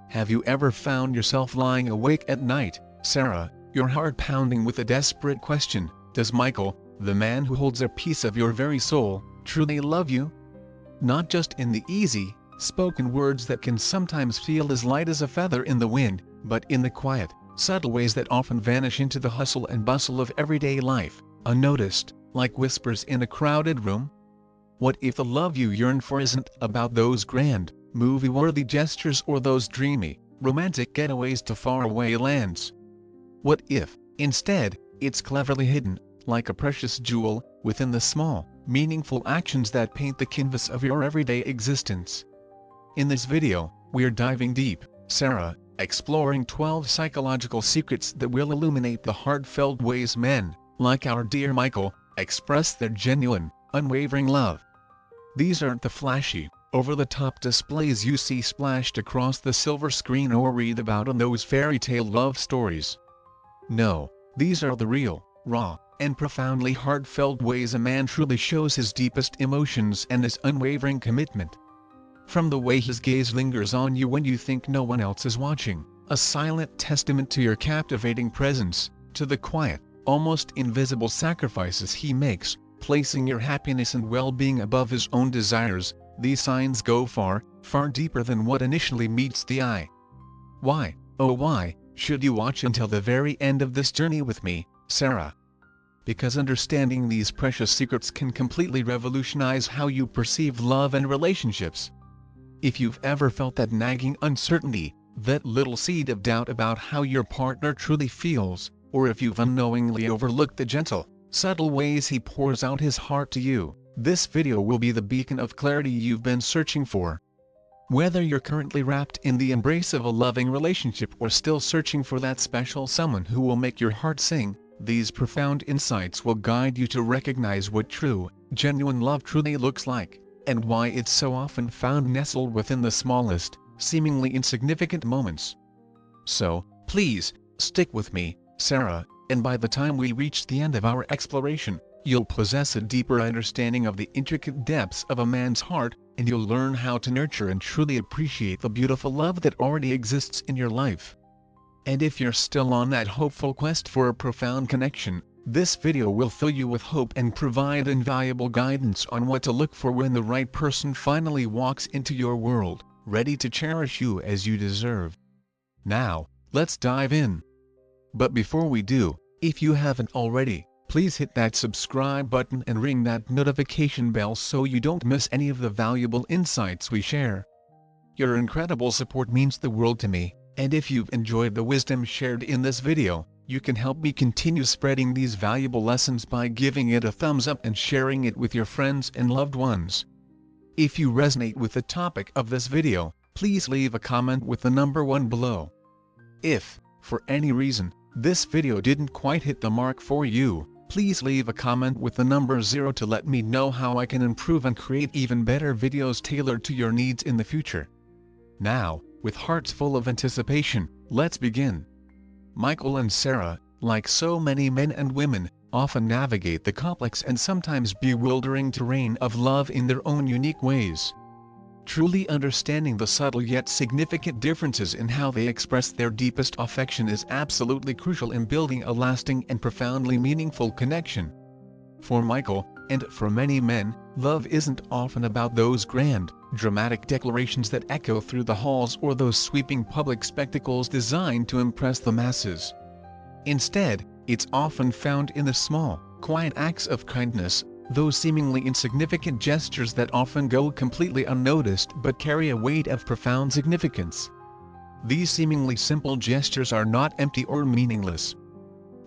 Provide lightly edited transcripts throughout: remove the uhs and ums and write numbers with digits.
Have you ever found yourself lying awake at night, Sarah, your heart pounding with a desperate question, does Michael, the man who holds a piece of your very soul, truly love you? Not just in the easy, spoken words that can sometimes feel as light as a feather in the wind, but in the quiet, subtle ways that often vanish into the hustle and bustle of everyday life, unnoticed, like whispers in a crowded room? What if the love you yearn for isn't about those grand, movie-worthy gestures or those dreamy, romantic getaways to faraway lands? What if, instead, it's cleverly hidden, like a precious jewel, within the small, meaningful actions that paint the canvas of your everyday existence? In this video, we're diving deep, Sarah, exploring 12 psychological secrets that will illuminate the heartfelt ways men, like our dear Michael, express their genuine, unwavering love. These aren't the flashy, over-the-top displays you see splashed across the silver screen or read about in those fairy tale love stories. No, these are the real, raw, and profoundly heartfelt ways a man truly shows his deepest emotions and his unwavering commitment. From the way his gaze lingers on you when you think no one else is watching, a silent testament to your captivating presence, to the quiet, almost invisible sacrifices he makes, placing your happiness and well-being above his own desires, these signs go far, far deeper than what initially meets the eye. Why, oh why, should you watch until the very end of this journey with me, Sarah? Because understanding these precious secrets can completely revolutionize how you perceive love and relationships. If you've ever felt that nagging uncertainty, that little seed of doubt about how your partner truly feels, or if you've unknowingly overlooked the gentle, subtle ways he pours out his heart to you, this video will be the beacon of clarity you've been searching for. Whether you're currently wrapped in the embrace of a loving relationship or still searching for that special someone who will make your heart sing, these profound insights will guide you to recognize what true, genuine love truly looks like, and why it's so often found nestled within the smallest, seemingly insignificant moments. So, please, stick with me, Sarah, and by the time we reach the end of our exploration, you'll possess a deeper understanding of the intricate depths of a man's heart, and you'll learn how to nurture and truly appreciate the beautiful love that already exists in your life. And if you're still on that hopeful quest for a profound connection, this video will fill you with hope and provide invaluable guidance on what to look for when the right person finally walks into your world, ready to cherish you as you deserve. Now, let's dive in. But before we do, if you haven't already, please hit that subscribe button and ring that notification bell so you don't miss any of the valuable insights we share. Your incredible support means the world to me, and if you've enjoyed the wisdom shared in this video, you can help me continue spreading these valuable lessons by giving it a thumbs up and sharing it with your friends and loved ones. If you resonate with the topic of this video, please leave a comment with the number 1 below. If, for any reason, this video didn't quite hit the mark for you, please leave a comment with the number 0 to let me know how I can improve and create even better videos tailored to your needs in the future. Now, with hearts full of anticipation, let's begin. Michael and Sarah, like so many men and women, often navigate the complex and sometimes bewildering terrain of love in their own unique ways. Truly understanding the subtle yet significant differences in how they express their deepest affection is absolutely crucial in building a lasting and profoundly meaningful connection. For Michael, and for many men, love isn't often about those grand, dramatic declarations that echo through the halls or those sweeping public spectacles designed to impress the masses. Instead, it's often found in the small, quiet acts of kindness, those seemingly insignificant gestures that often go completely unnoticed but carry a weight of profound significance. These seemingly simple gestures are not empty or meaningless.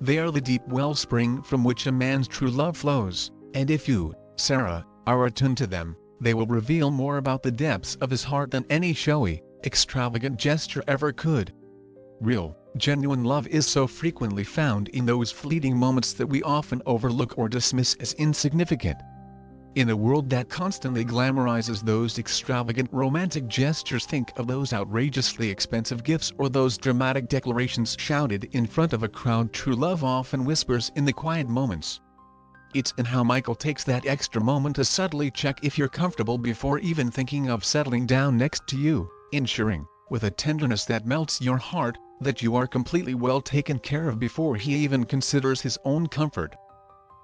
They are the deep wellspring from which a man's true love flows, and if you, Sarah, are attuned to them, they will reveal more about the depths of his heart than any showy, extravagant gesture ever could. Real, genuine love is so frequently found in those fleeting moments that we often overlook or dismiss as insignificant. In a world that constantly glamorizes those extravagant romantic gestures, think of those outrageously expensive gifts or those dramatic declarations shouted in front of a crowd. True love often whispers in the quiet moments. It's in how Michael takes that extra moment to subtly check if you're comfortable before even thinking of settling down next to you, ensuring with a tenderness that melts your heart, that you are completely well taken care of before he even considers his own comfort.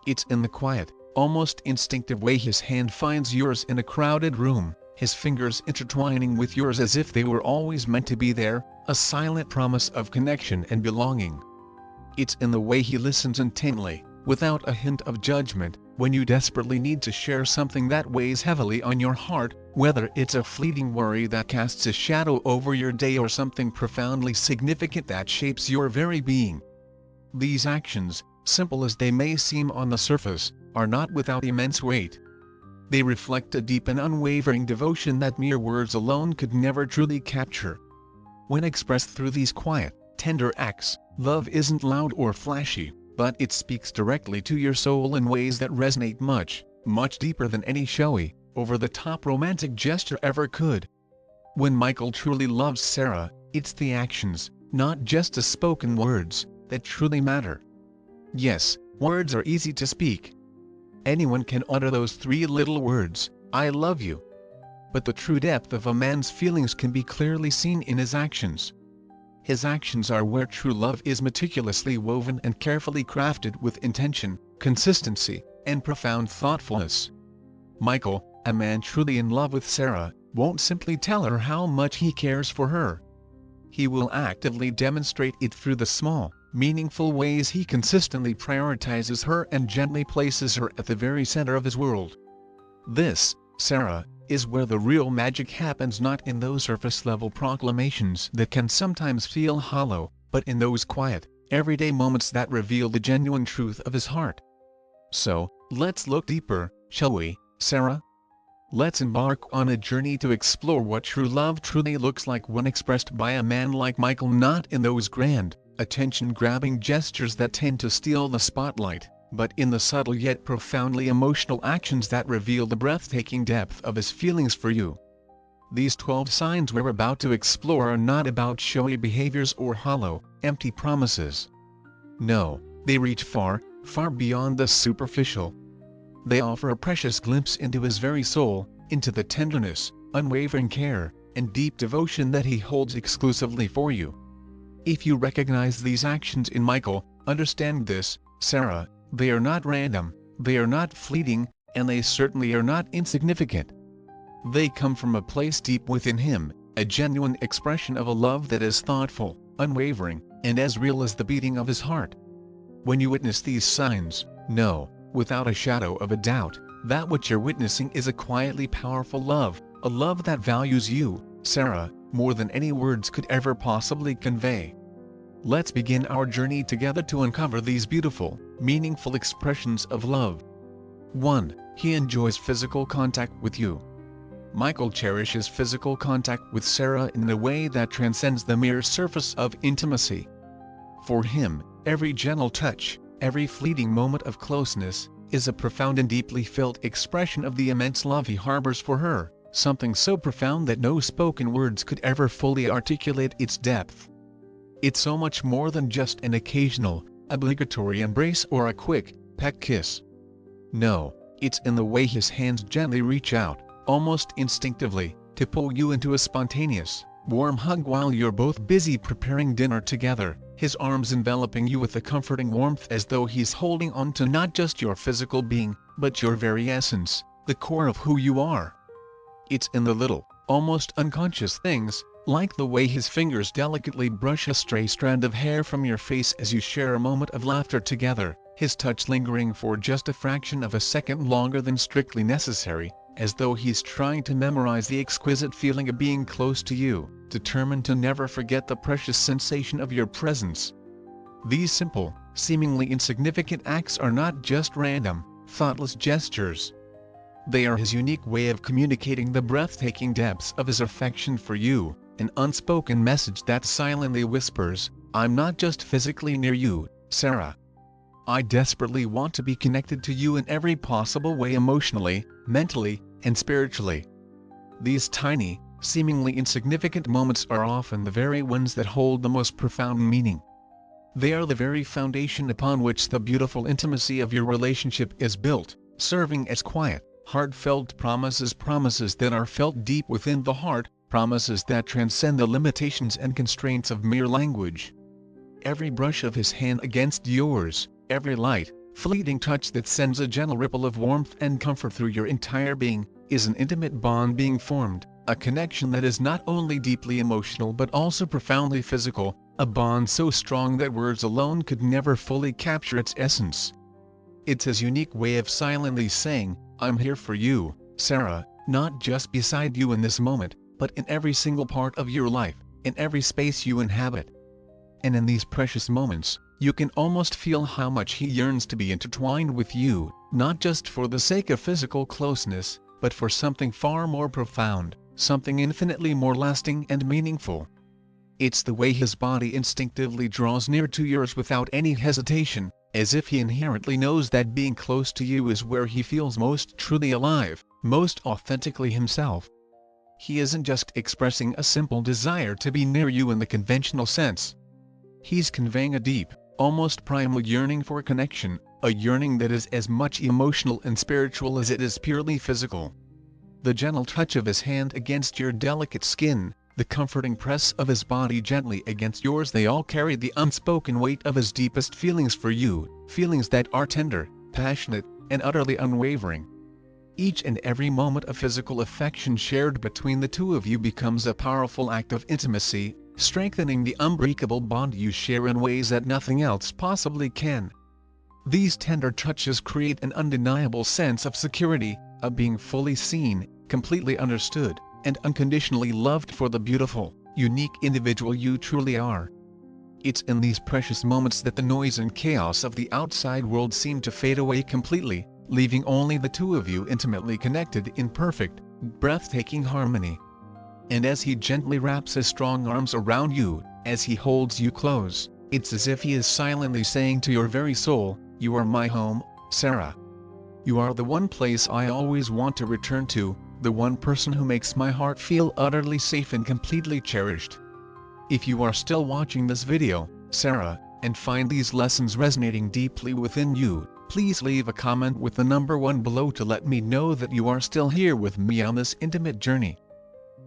It's in the quiet, almost instinctive way his hand finds yours in a crowded room, his fingers intertwining with yours as if they were always meant to be there, a silent promise of connection and belonging. It's in the way he listens intently, without a hint of judgment, when you desperately need to share something that weighs heavily on your heart, whether it's a fleeting worry that casts a shadow over your day or something profoundly significant that shapes your very being. These actions, simple as they may seem on the surface, are not without immense weight. They reflect a deep and unwavering devotion that mere words alone could never truly capture. When expressed through these quiet, tender acts, love isn't loud or flashy, but it speaks directly to your soul in ways that resonate much, much deeper than any showy, over-the-top romantic gesture ever could. When Michael truly loves Sarah, it's the actions, not just the spoken words, that truly matter. Yes, words are easy to speak. Anyone can utter those 3 little words, "I love you." But the true depth of a man's feelings can be clearly seen in his actions. His actions are where true love is meticulously woven and carefully crafted with intention, consistency, and profound thoughtfulness. Michael, a man truly in love with Sarah, won't simply tell her how much he cares for her. He will actively demonstrate it through the small, meaningful ways he consistently prioritizes her and gently places her at the very center of his world. This, Sarah, is where the real magic happens, not in those surface-level proclamations that can sometimes feel hollow, but in those quiet, everyday moments that reveal the genuine truth of his heart. So, let's look deeper, shall we, Sarah? Let's embark on a journey to explore what true love truly looks like when expressed by a man like Michael, not in those grand, attention-grabbing gestures that tend to steal the spotlight, but in the subtle yet profoundly emotional actions that reveal the breathtaking depth of his feelings for you. These 12 signs we're about to explore are not about showy behaviors or hollow, empty promises. No, they reach far, far beyond the superficial. They offer a precious glimpse into his very soul, into the tenderness, unwavering care, and deep devotion that he holds exclusively for you. If you recognize these actions in Michael, understand this, Sarah, they are not random, they are not fleeting, and they certainly are not insignificant. They come from a place deep within him, a genuine expression of a love that is thoughtful, unwavering, and as real as the beating of his heart. When you witness these signs, know, without a shadow of a doubt, that what you're witnessing is a quietly powerful love, a love that values you, Sarah, more than any words could ever possibly convey. Let's begin our journey together to uncover these beautiful, meaningful expressions of love. 1. He enjoys physical contact with you. Michael cherishes physical contact with Sarah in a way that transcends the mere surface of intimacy. For him, every gentle touch, every fleeting moment of closeness, is a profound and deeply felt expression of the immense love he harbors for her, something so profound that no spoken words could ever fully articulate its depth. It's so much more than just an occasional, obligatory embrace or a quick, peck kiss. No, it's in the way his hands gently reach out, almost instinctively, to pull you into a spontaneous, warm hug while you're both busy preparing dinner together, his arms enveloping you with a comforting warmth as though he's holding on to not just your physical being, but your very essence, the core of who you are. It's in the little, almost unconscious things, like the way his fingers delicately brush a stray strand of hair from your face as you share a moment of laughter together, his touch lingering for just a fraction of a second longer than strictly necessary, as though he's trying to memorize the exquisite feeling of being close to you, determined to never forget the precious sensation of your presence. These simple, seemingly insignificant acts are not just random, thoughtless gestures. They are his unique way of communicating the breathtaking depths of his affection for you, an unspoken message that silently whispers, "I'm not just physically near you, Sarah. I desperately want to be connected to you in every possible way, emotionally, mentally, and spiritually." These tiny, seemingly insignificant moments are often the very ones that hold the most profound meaning. They are the very foundation upon which the beautiful intimacy of your relationship is built, serving as quiet, heartfelt promises that are felt deep within the heart, promises that transcend the limitations and constraints of mere language. Every brush of his hand against yours, every light, fleeting touch that sends a gentle ripple of warmth and comfort through your entire being, is an intimate bond being formed, a connection that is not only deeply emotional but also profoundly physical, a bond so strong that words alone could never fully capture its essence. It's his unique way of silently saying, "I'm here for you, Sarah," not just beside you in this moment, but in every single part of your life, in every space you inhabit. And in these precious moments, you can almost feel how much he yearns to be intertwined with you, not just for the sake of physical closeness, but for something far more profound, something infinitely more lasting and meaningful. It's the way his body instinctively draws near to yours without any hesitation, as if he inherently knows that being close to you is where he feels most truly alive, most authentically himself. He isn't just expressing a simple desire to be near you in the conventional sense. He's conveying a deep, almost primal yearning for connection, a yearning that is as much emotional and spiritual as it is purely physical. The gentle touch of his hand against your delicate skin, the comforting press of his body gently against yours, they all carry the unspoken weight of his deepest feelings for you, feelings that are tender, passionate, and utterly unwavering. Each and every moment of physical affection shared between the two of you becomes a powerful act of intimacy, strengthening the unbreakable bond you share in ways that nothing else possibly can. These tender touches create an undeniable sense of security, of being fully seen, completely understood, and unconditionally loved for the beautiful, unique individual you truly are. It's in these precious moments that the noise and chaos of the outside world seem to fade away completely, leaving only the two of you intimately connected in perfect, breathtaking harmony. And as he gently wraps his strong arms around you, as he holds you close, it's as if he is silently saying to your very soul, "You are my home, Sarah. You are the one place I always want to return to, the one person who makes my heart feel utterly safe and completely cherished." If you are still watching this video, Sarah, and find these lessons resonating deeply within you, please leave a comment with the number 1 below to let me know that you are still here with me on this intimate journey.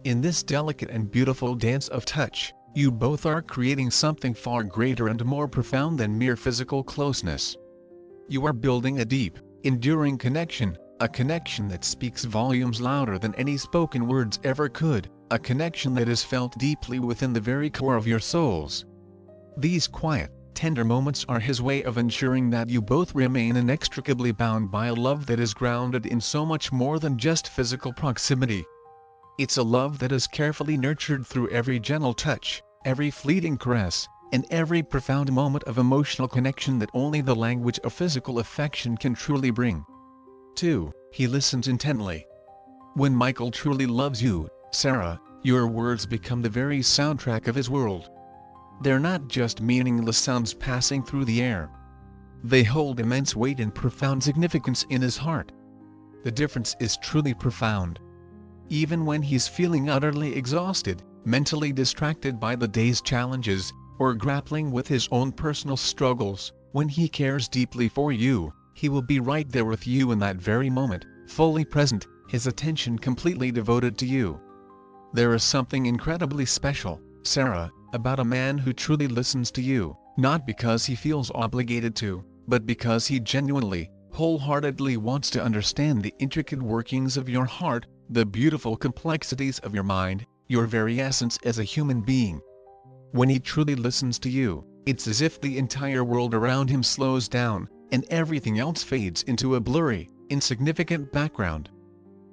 In this delicate and beautiful dance of touch, you both are creating something far greater and more profound than mere physical closeness. You are building a deep, enduring connection, a connection that speaks volumes louder than any spoken words ever could, a connection that is felt deeply within the very core of your souls. These quiet, tender moments are his way of ensuring that you both remain inextricably bound by a love that is grounded in so much more than just physical proximity. It's a love that is carefully nurtured through every gentle touch, every fleeting caress, and every profound moment of emotional connection that only the language of physical affection can truly bring. 2. He listens intently. When Michael truly loves you, Sarah, your words become the very soundtrack of his world. They're not just meaningless sounds passing through the air. They hold immense weight and profound significance in his heart. The difference is truly profound. Even when he's feeling utterly exhausted, mentally distracted by the day's challenges, or grappling with his own personal struggles, when he cares deeply for you, he will be right there with you in that very moment, fully present, his attention completely devoted to you. There is something incredibly special, Sarah, about a man who truly listens to you, not because he feels obligated to, but because he genuinely, wholeheartedly wants to understand the intricate workings of your heart, the beautiful complexities of your mind, your very essence as a human being. When he truly listens to you, it's as if the entire world around him slows down, and everything else fades into a blurry, insignificant background.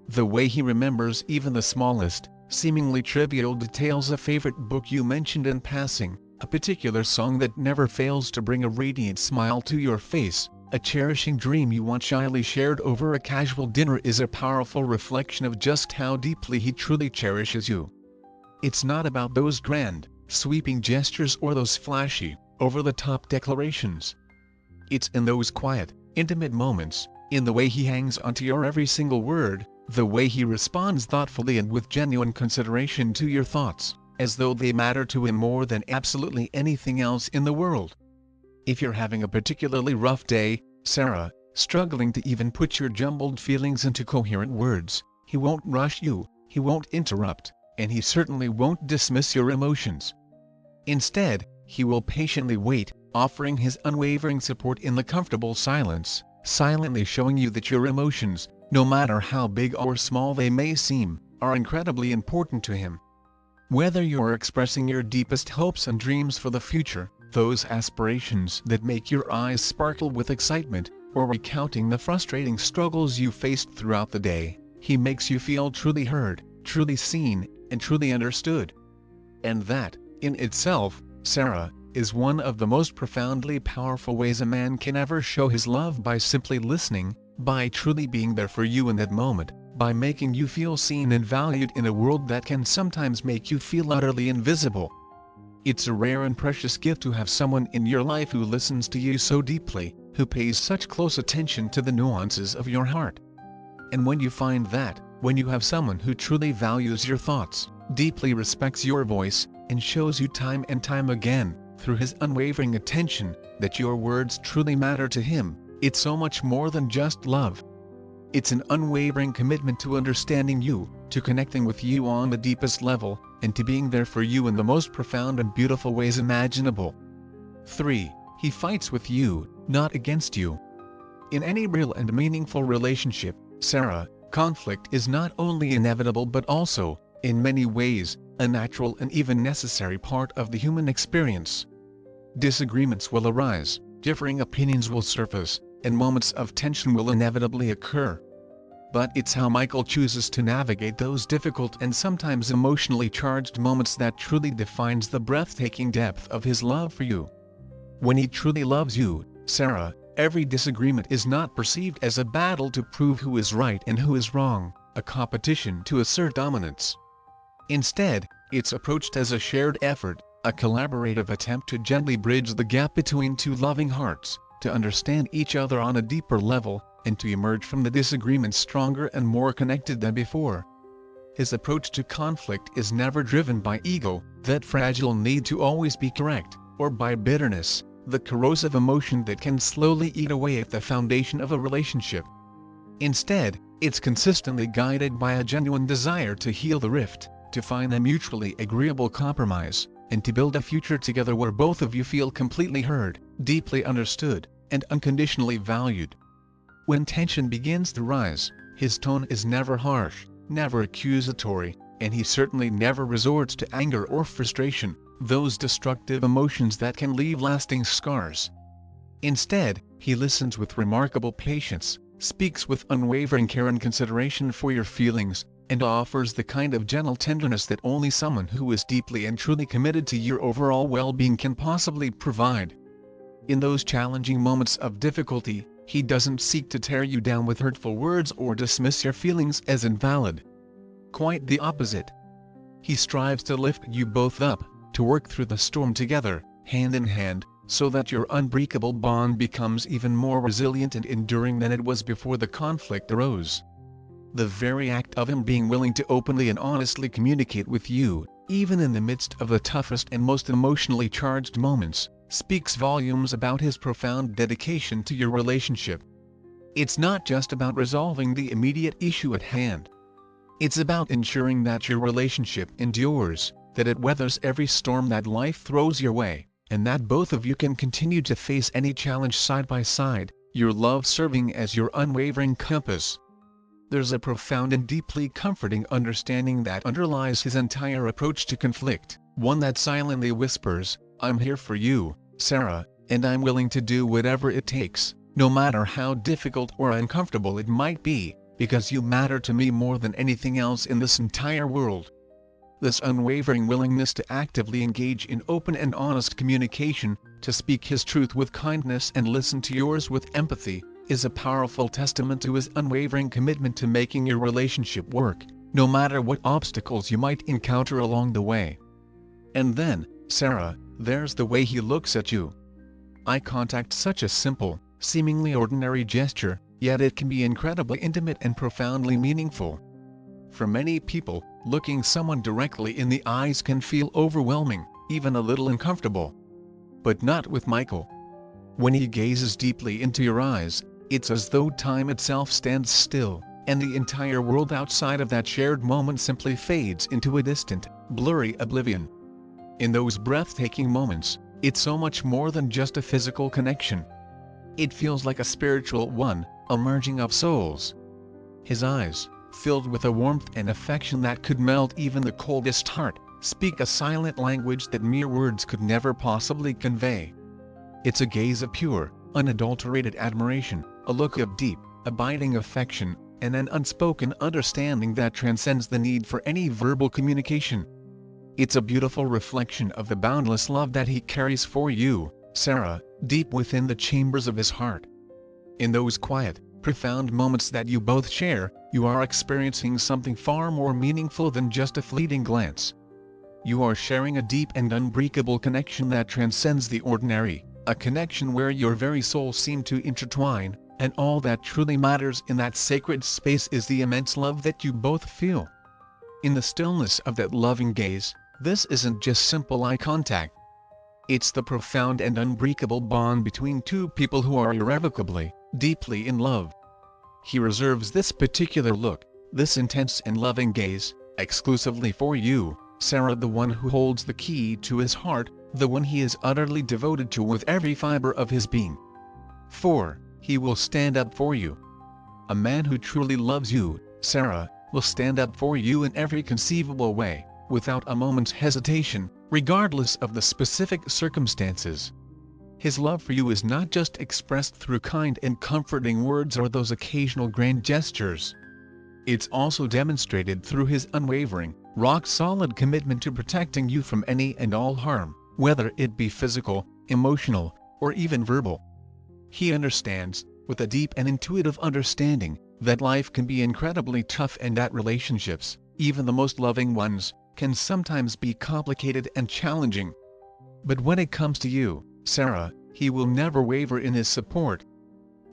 The way he remembers even the smallest, seemingly trivial details, a favorite book you mentioned in passing, a particular song that never fails to bring a radiant smile to your face, a cherishing dream you once shyly shared over a casual dinner, is a powerful reflection of just how deeply he truly cherishes you. It's not about those grand, sweeping gestures or those flashy, over-the-top declarations. It's in those quiet, intimate moments, in the way he hangs onto your every single word, the way he responds thoughtfully and with genuine consideration to your thoughts, as though they matter to him more than absolutely anything else in the world. If you're having a particularly rough day, Sarah, struggling to even put your jumbled feelings into coherent words, he won't rush you, he won't interrupt, and he certainly won't dismiss your emotions. Instead, he will patiently wait, offering his unwavering support in the comfortable silence, silently showing you that your emotions, no matter how big or small they may seem, are incredibly important to him. Whether you're expressing your deepest hopes and dreams for the future, those aspirations that make your eyes sparkle with excitement, or recounting the frustrating struggles you faced throughout the day, he makes you feel truly heard, truly seen, and truly understood. And that, in itself, Sarah, is one of the most profoundly powerful ways a man can ever show his love, by simply listening, by truly being there for you in that moment, by making you feel seen and valued in a world that can sometimes make you feel utterly invisible. It's a rare and precious gift to have someone in your life who listens to you so deeply, who pays such close attention to the nuances of your heart. And when you find that, when you have someone who truly values your thoughts, deeply respects your voice, and shows you time and time again, through his unwavering attention, that your words truly matter to him, it's so much more than just love. It's an unwavering commitment to understanding you, to connecting with you on the deepest level, and to being there for you in the most profound and beautiful ways imaginable. 3. He fights with you, not against you. In any real and meaningful relationship, Sarah, conflict is not only inevitable but also, in many ways, a natural and even necessary part of the human experience. Disagreements will arise, differing opinions will surface, and moments of tension will inevitably occur. But it's how Michael chooses to navigate those difficult and sometimes emotionally charged moments that truly defines the breathtaking depth of his love for you. When he truly loves you, Sarah, every disagreement is not perceived as a battle to prove who is right and who is wrong, a competition to assert dominance. Instead, it's approached as a shared effort, a collaborative attempt to gently bridge the gap between two loving hearts, to understand each other on a deeper level, and to emerge from the disagreement stronger and more connected than before. His approach to conflict is never driven by ego, that fragile need to always be correct, or by bitterness, the corrosive emotion that can slowly eat away at the foundation of a relationship. Instead, it's consistently guided by a genuine desire to heal the rift, to find a mutually agreeable compromise, and to build a future together where both of you feel completely heard, deeply understood, and unconditionally valued. When tension begins to rise, his tone is never harsh, never accusatory, and he certainly never resorts to anger or frustration, those destructive emotions that can leave lasting scars. Instead, he listens with remarkable patience, speaks with unwavering care and consideration for your feelings, and offers the kind of gentle tenderness that only someone who is deeply and truly committed to your overall well-being can possibly provide. In those challenging moments of difficulty, he doesn't seek to tear you down with hurtful words or dismiss your feelings as invalid. Quite the opposite. He strives to lift you both up, to work through the storm together, hand in hand, so that your unbreakable bond becomes even more resilient and enduring than it was before the conflict arose. The very act of him being willing to openly and honestly communicate with you, even in the midst of the toughest and most emotionally charged moments, speaks volumes about his profound dedication to your relationship. It's not just about resolving the immediate issue at hand. It's about ensuring that your relationship endures, that it weathers every storm that life throws your way, and that both of you can continue to face any challenge side by side, your love serving as your unwavering compass. There's a profound and deeply comforting understanding that underlies his entire approach to conflict, one that silently whispers, "I'm here for you, Sarah, and I'm willing to do whatever it takes, no matter how difficult or uncomfortable it might be, because you matter to me more than anything else in this entire world." This unwavering willingness to actively engage in open and honest communication, to speak his truth with kindness and listen to yours with empathy, is a powerful testament to his unwavering commitment to making your relationship work, no matter what obstacles you might encounter along the way. And then, Sarah, there's the way he looks at you. Eye contact, such a simple, seemingly ordinary gesture, yet it can be incredibly intimate and profoundly meaningful. For many people, looking someone directly in the eyes can feel overwhelming, even a little uncomfortable. But not with Michael. When he gazes deeply into your eyes, it's as though time itself stands still, and the entire world outside of that shared moment simply fades into a distant, blurry oblivion. In those breathtaking moments, it's so much more than just a physical connection. It feels like a spiritual one, a merging of souls. His eyes, filled with a warmth and affection that could melt even the coldest heart, speak a silent language that mere words could never possibly convey. It's a gaze of pure, unadulterated admiration, a look of deep, abiding affection, and an unspoken understanding that transcends the need for any verbal communication. It's a beautiful reflection of the boundless love that he carries for you, Sarah, deep within the chambers of his heart. In those quiet, profound moments that you both share, you are experiencing something far more meaningful than just a fleeting glance. You are sharing a deep and unbreakable connection that transcends the ordinary, a connection where your very souls seem to intertwine, and all that truly matters in that sacred space is the immense love that you both feel. In the stillness of that loving gaze, this isn't just simple eye contact. It's the profound and unbreakable bond between two people who are irrevocably, deeply in love. He reserves this particular look, this intense and loving gaze, exclusively for you, Sarah, the one who holds the key to his heart, the one he is utterly devoted to with every fiber of his being. 4. He will stand up for you. A man who truly loves you, Sarah, will stand up for you in every conceivable way, without a moment's hesitation, regardless of the specific circumstances. His love for you is not just expressed through kind and comforting words or those occasional grand gestures. It's also demonstrated through his unwavering, rock-solid commitment to protecting you from any and all harm, whether it be physical, emotional, or even verbal. He understands, with a deep and intuitive understanding, that life can be incredibly tough and that relationships, even the most loving ones, can sometimes be complicated and challenging. But when it comes to you, Sarah, he will never waver in his support.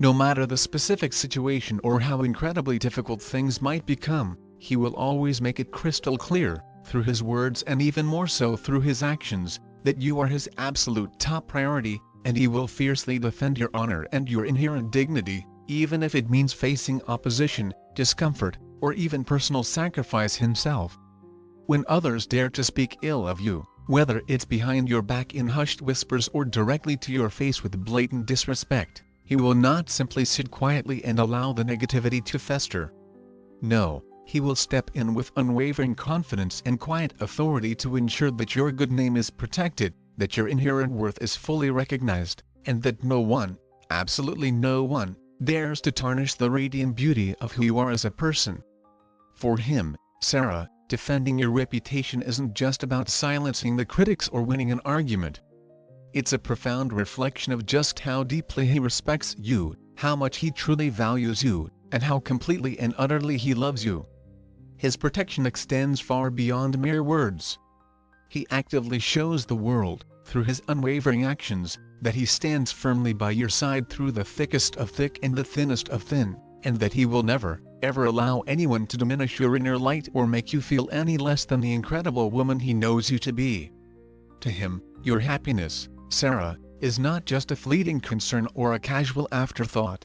No matter the specific situation or how incredibly difficult things might become, he will always make it crystal clear, through his words and even more so through his actions, that you are his absolute top priority, and he will fiercely defend your honor and your inherent dignity, even if it means facing opposition, discomfort, or even personal sacrifice himself. When others dare to speak ill of you, whether it's behind your back in hushed whispers or directly to your face with blatant disrespect, he will not simply sit quietly and allow the negativity to fester. No, he will step in with unwavering confidence and quiet authority to ensure that your good name is protected, that your inherent worth is fully recognized, and that no one, absolutely no one, dares to tarnish the radiant beauty of who you are as a person. For him, Sarah, defending your reputation isn't just about silencing the critics or winning an argument. It's a profound reflection of just how deeply he respects you, how much he truly values you, and how completely and utterly he loves you. His protection extends far beyond mere words. He actively shows the world, through his unwavering actions, that he stands firmly by your side through the thickest of thick and the thinnest of thin, and that he will never, ever allow anyone to diminish your inner light or make you feel any less than the incredible woman he knows you to be. To him, your happiness, Sarah, is not just a fleeting concern or a casual afterthought.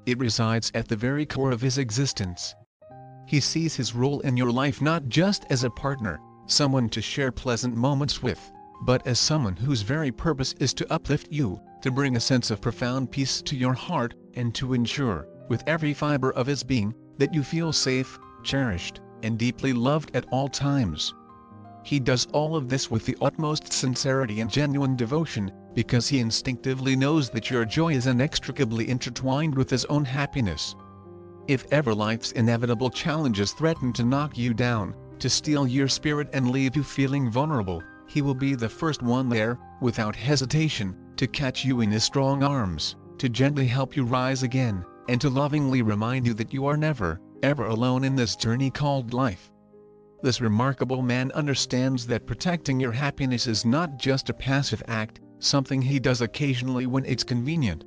It resides at the very core of his existence. He sees his role in your life not just as a partner, someone to share pleasant moments with, but as someone whose very purpose is to uplift you, to bring a sense of profound peace to your heart, and to ensure, with every fiber of his being, that you feel safe, cherished, and deeply loved at all times. He does all of this with the utmost sincerity and genuine devotion, because he instinctively knows that your joy is inextricably intertwined with his own happiness. If ever life's inevitable challenges threaten to knock you down, to steal your spirit and leave you feeling vulnerable, he will be the first one there, without hesitation, to catch you in his strong arms, to gently help you rise again, and to lovingly remind you that you are never, ever alone in this journey called life. This remarkable man understands that protecting your happiness is not just a passive act, something he does occasionally when it's convenient.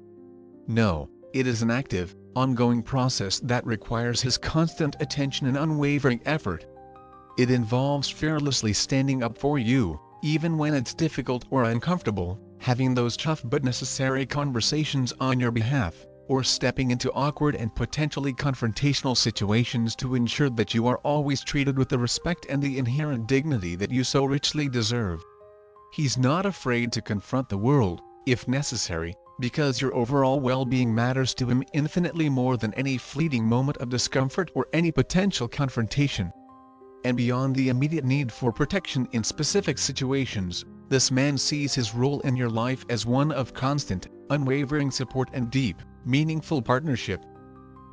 No, it is an active, ongoing process that requires his constant attention and unwavering effort. It involves fearlessly standing up for you, even when it's difficult or uncomfortable, having those tough but necessary conversations on your behalf, or stepping into awkward and potentially confrontational situations to ensure that you are always treated with the respect and the inherent dignity that you so richly deserve. He's not afraid to confront the world, if necessary, because your overall well-being matters to him infinitely more than any fleeting moment of discomfort or any potential confrontation. And beyond the immediate need for protection in specific situations, this man sees his role in your life as one of constant, unwavering support and deep, meaningful partnership.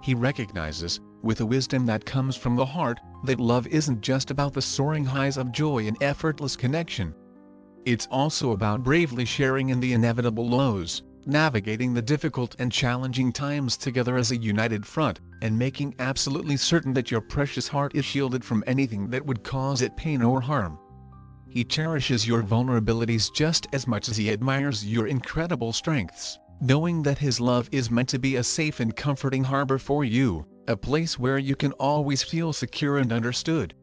He recognizes, with a wisdom that comes from the heart, that love isn't just about the soaring highs of joy and effortless connection. It's also about bravely sharing in the inevitable lows, navigating the difficult and challenging times together as a united front, and making absolutely certain that your precious heart is shielded from anything that would cause it pain or harm. He cherishes your vulnerabilities just as much as he admires your incredible strengths, knowing that his love is meant to be a safe and comforting harbor for you, a place where you can always feel secure and understood.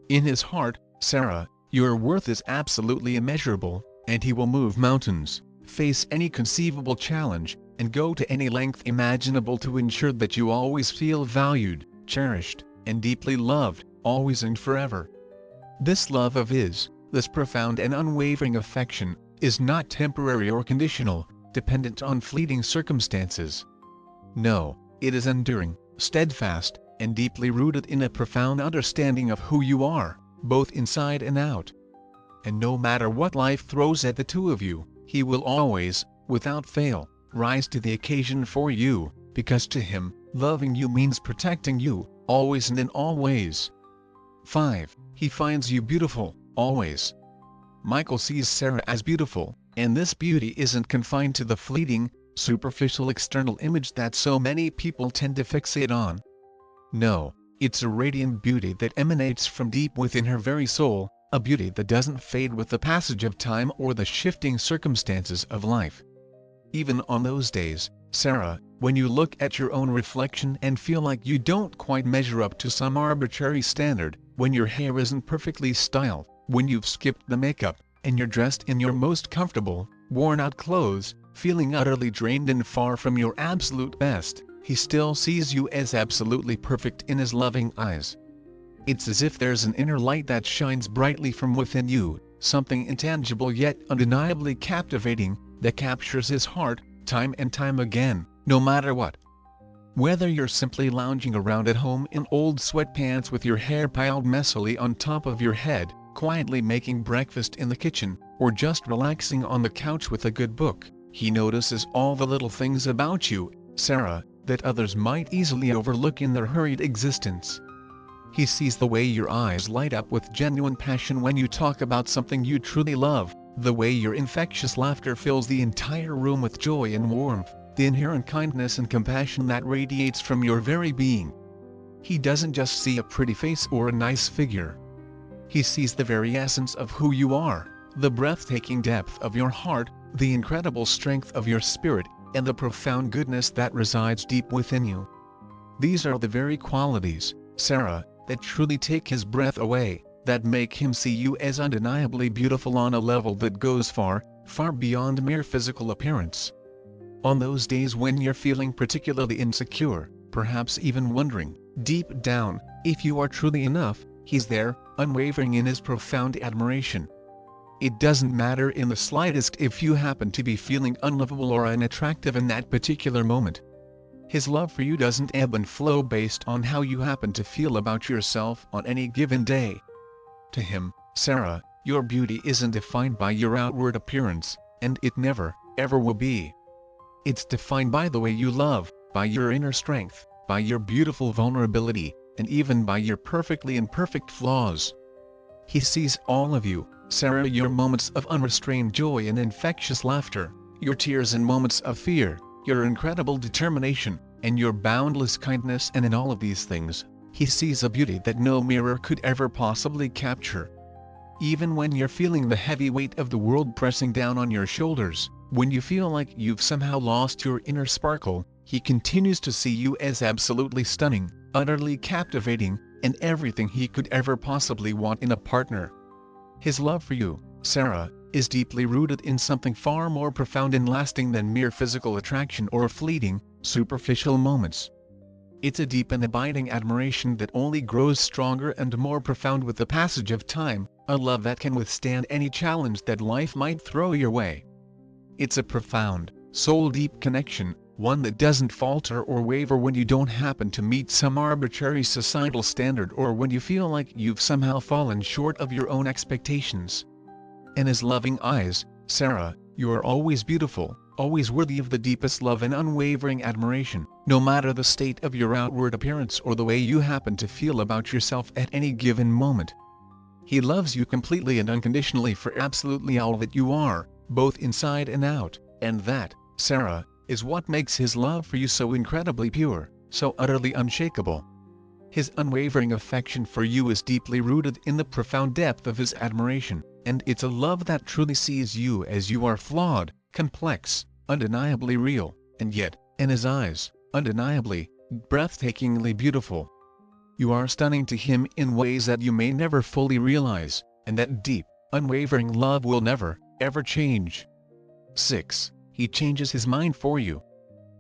In his heart, Sarah, your worth is absolutely immeasurable, and he will move mountains, face any conceivable challenge, and go to any length imaginable to ensure that you always feel valued, cherished, and deeply loved, always and forever. This love of his, this profound and unwavering affection, is not temporary or conditional, dependent on fleeting circumstances. No, it is enduring, steadfast, and deeply rooted in a profound understanding of who you are, both inside and out. And no matter what life throws at the two of you, he will always, without fail, rise to the occasion for you, because to him, loving you means protecting you, always and in all ways. 5. He finds you beautiful, always. Michael sees Sarah as beautiful, and this beauty isn't confined to the fleeting, superficial external image that so many people tend to fixate on. No, it's a radiant beauty that emanates from deep within her very soul, a beauty that doesn't fade with the passage of time or the shifting circumstances of life. Even on those days, Sarah, when you look at your own reflection and feel like you don't quite measure up to some arbitrary standard, when your hair isn't perfectly styled, when you've skipped the makeup, and you're dressed in your most comfortable, worn-out clothes, feeling utterly drained and far from your absolute best, he still sees you as absolutely perfect in his loving eyes. It's as if there's an inner light that shines brightly from within you, something intangible yet undeniably captivating, that captures his heart, time and time again, no matter what. Whether you're simply lounging around at home in old sweatpants with your hair piled messily on top of your head, quietly making breakfast in the kitchen, or just relaxing on the couch with a good book, he notices all the little things about you, Sarah, that others might easily overlook in their hurried existence. He sees the way your eyes light up with genuine passion when you talk about something you truly love, the way your infectious laughter fills the entire room with joy and warmth, the inherent kindness and compassion that radiates from your very being. He doesn't just see a pretty face or a nice figure. He sees the very essence of who you are, the breathtaking depth of your heart, the incredible strength of your spirit, and the profound goodness that resides deep within you. These are the very qualities, Sarah, that truly take his breath away, that make him see you as undeniably beautiful on a level that goes far, far beyond mere physical appearance. On those days when you're feeling particularly insecure, perhaps even wondering, deep down, if you are truly enough, he's there, unwavering in his profound admiration. It doesn't matter in the slightest if you happen to be feeling unlovable or unattractive in that particular moment. His love for you doesn't ebb and flow based on how you happen to feel about yourself on any given day. To him, Sarah, your beauty isn't defined by your outward appearance, and it never, ever will be. It's defined by the way you love, by your inner strength, by your beautiful vulnerability, and even by your perfectly imperfect flaws. He sees all of you, Sarah, your moments of unrestrained joy and infectious laughter, your tears and moments of fear, your incredible determination, and your boundless kindness, and in all of these things, he sees a beauty that no mirror could ever possibly capture. Even when you're feeling the heavy weight of the world pressing down on your shoulders, when you feel like you've somehow lost your inner sparkle, he continues to see you as absolutely stunning, utterly captivating, and everything he could ever possibly want in a partner. His love for you, Sarah, is deeply rooted in something far more profound and lasting than mere physical attraction or fleeting, superficial moments. It's a deep and abiding admiration that only grows stronger and more profound with the passage of time, a love that can withstand any challenge that life might throw your way. It's a profound, soul-deep connection, one that doesn't falter or waver when you don't happen to meet some arbitrary societal standard or when you feel like you've somehow fallen short of your own expectations. In his loving eyes, Sarah, you are always beautiful, always worthy of the deepest love and unwavering admiration, no matter the state of your outward appearance or the way you happen to feel about yourself at any given moment. He loves you completely and unconditionally for absolutely all that you are, both inside and out, and that, Sarah, is what makes his love for you so incredibly pure, so utterly unshakable. His unwavering affection for you is deeply rooted in the profound depth of his admiration, and it's a love that truly sees you as you are, flawed, complex, undeniably real, and yet, in his eyes, undeniably, breathtakingly beautiful. You are stunning to him in ways that you may never fully realize, and that deep, unwavering love will never, ever change. 6. He changes his mind for you.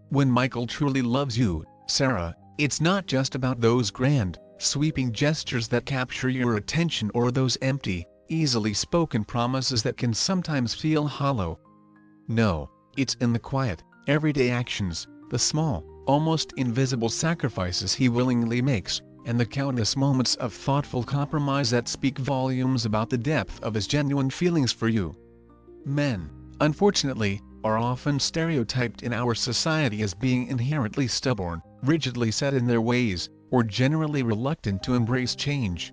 When Michael truly loves you, Sarah, it's not just about those grand, sweeping gestures that capture your attention or those empty, easily spoken promises that can sometimes feel hollow. No, it's in the quiet, everyday actions, the small, almost invisible sacrifices he willingly makes, and the countless moments of thoughtful compromise that speak volumes about the depth of his genuine feelings for you. Men, unfortunately, are often stereotyped in our society as being inherently stubborn, rigidly set in their ways, or generally reluctant to embrace change.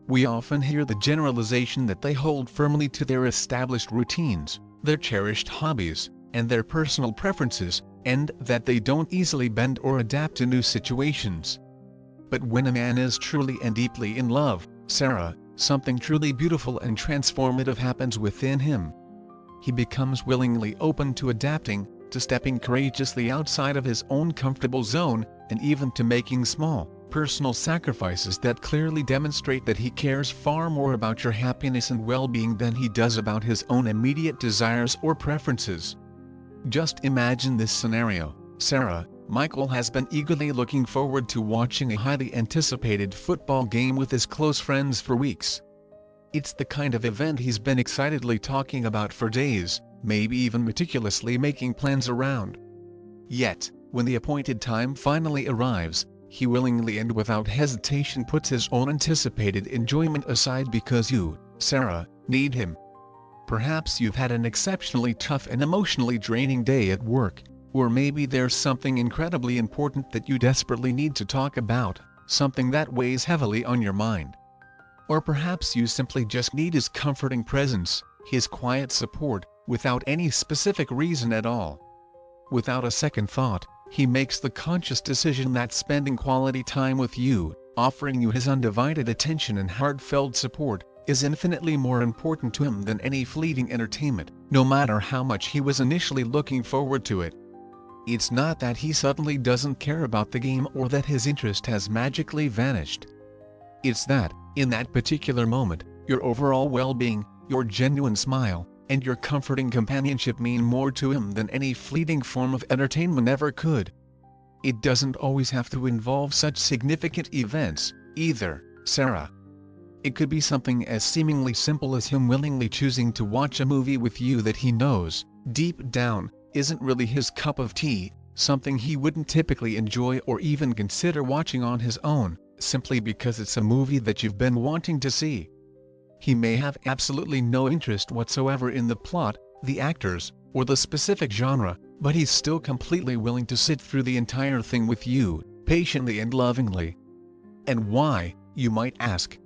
We often hear the generalization that they hold firmly to their established routines, their cherished hobbies, and their personal preferences, and that they don't easily bend or adapt to new situations. But when a man is truly and deeply in love, Sarah, something truly beautiful and transformative happens within him. He becomes willingly open to adapting, to stepping courageously outside of his own comfortable zone, and even to making small, personal sacrifices that clearly demonstrate that he cares far more about your happiness and well-being than he does about his own immediate desires or preferences. Just imagine this scenario, Sarah. Michael has been eagerly looking forward to watching a highly anticipated football game with his close friends for weeks. It's the kind of event he's been excitedly talking about for days, maybe even meticulously making plans around. Yet, when the appointed time finally arrives, he willingly and without hesitation puts his own anticipated enjoyment aside because you, Sarah, need him. Perhaps you've had an exceptionally tough and emotionally draining day at work, or maybe there's something incredibly important that you desperately need to talk about, something that weighs heavily on your mind. Or perhaps you simply just need his comforting presence, his quiet support, without any specific reason at all. Without a second thought, he makes the conscious decision that spending quality time with you, offering you his undivided attention and heartfelt support, is infinitely more important to him than any fleeting entertainment, no matter how much he was initially looking forward to it. It's not that he suddenly doesn't care about the game or that his interest has magically vanished. It's that, in that particular moment, your overall well-being, your genuine smile, and your comforting companionship mean more to him than any fleeting form of entertainment ever could. It doesn't always have to involve such significant events, either, Sarah. It could be something as seemingly simple as him willingly choosing to watch a movie with you that he knows, deep down, isn't really his cup of tea, something he wouldn't typically enjoy or even consider watching on his own, simply because it's a movie that you've been wanting to see. He may have absolutely no interest whatsoever in the plot, the actors, or the specific genre, but he's still completely willing to sit through the entire thing with you, patiently and lovingly. And why, you might ask?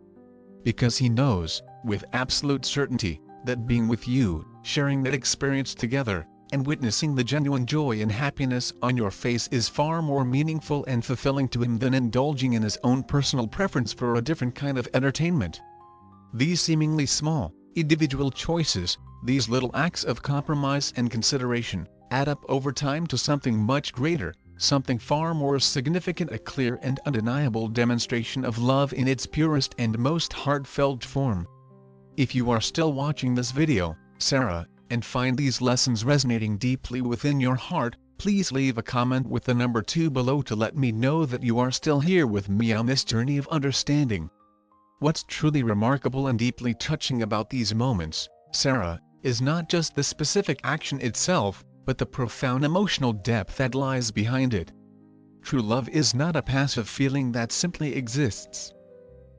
Because he knows, with absolute certainty, that being with you, sharing that experience together, and witnessing the genuine joy and happiness on your face is far more meaningful and fulfilling to him than indulging in his own personal preference for a different kind of entertainment. These seemingly small, individual choices, these little acts of compromise and consideration, add up over time to something much greater, something far more significant, a clear and undeniable demonstration of love in its purest and most heartfelt form. If you are still watching this video, Sarah, and find these lessons resonating deeply within your heart, Please leave a comment with the number 2 below to let me know that you are still here with me on this journey of understanding. What's truly remarkable and deeply touching about these moments, Sarah, is not just the specific action itself, but the profound emotional depth that lies behind it. True love is not a passive feeling that simply exists.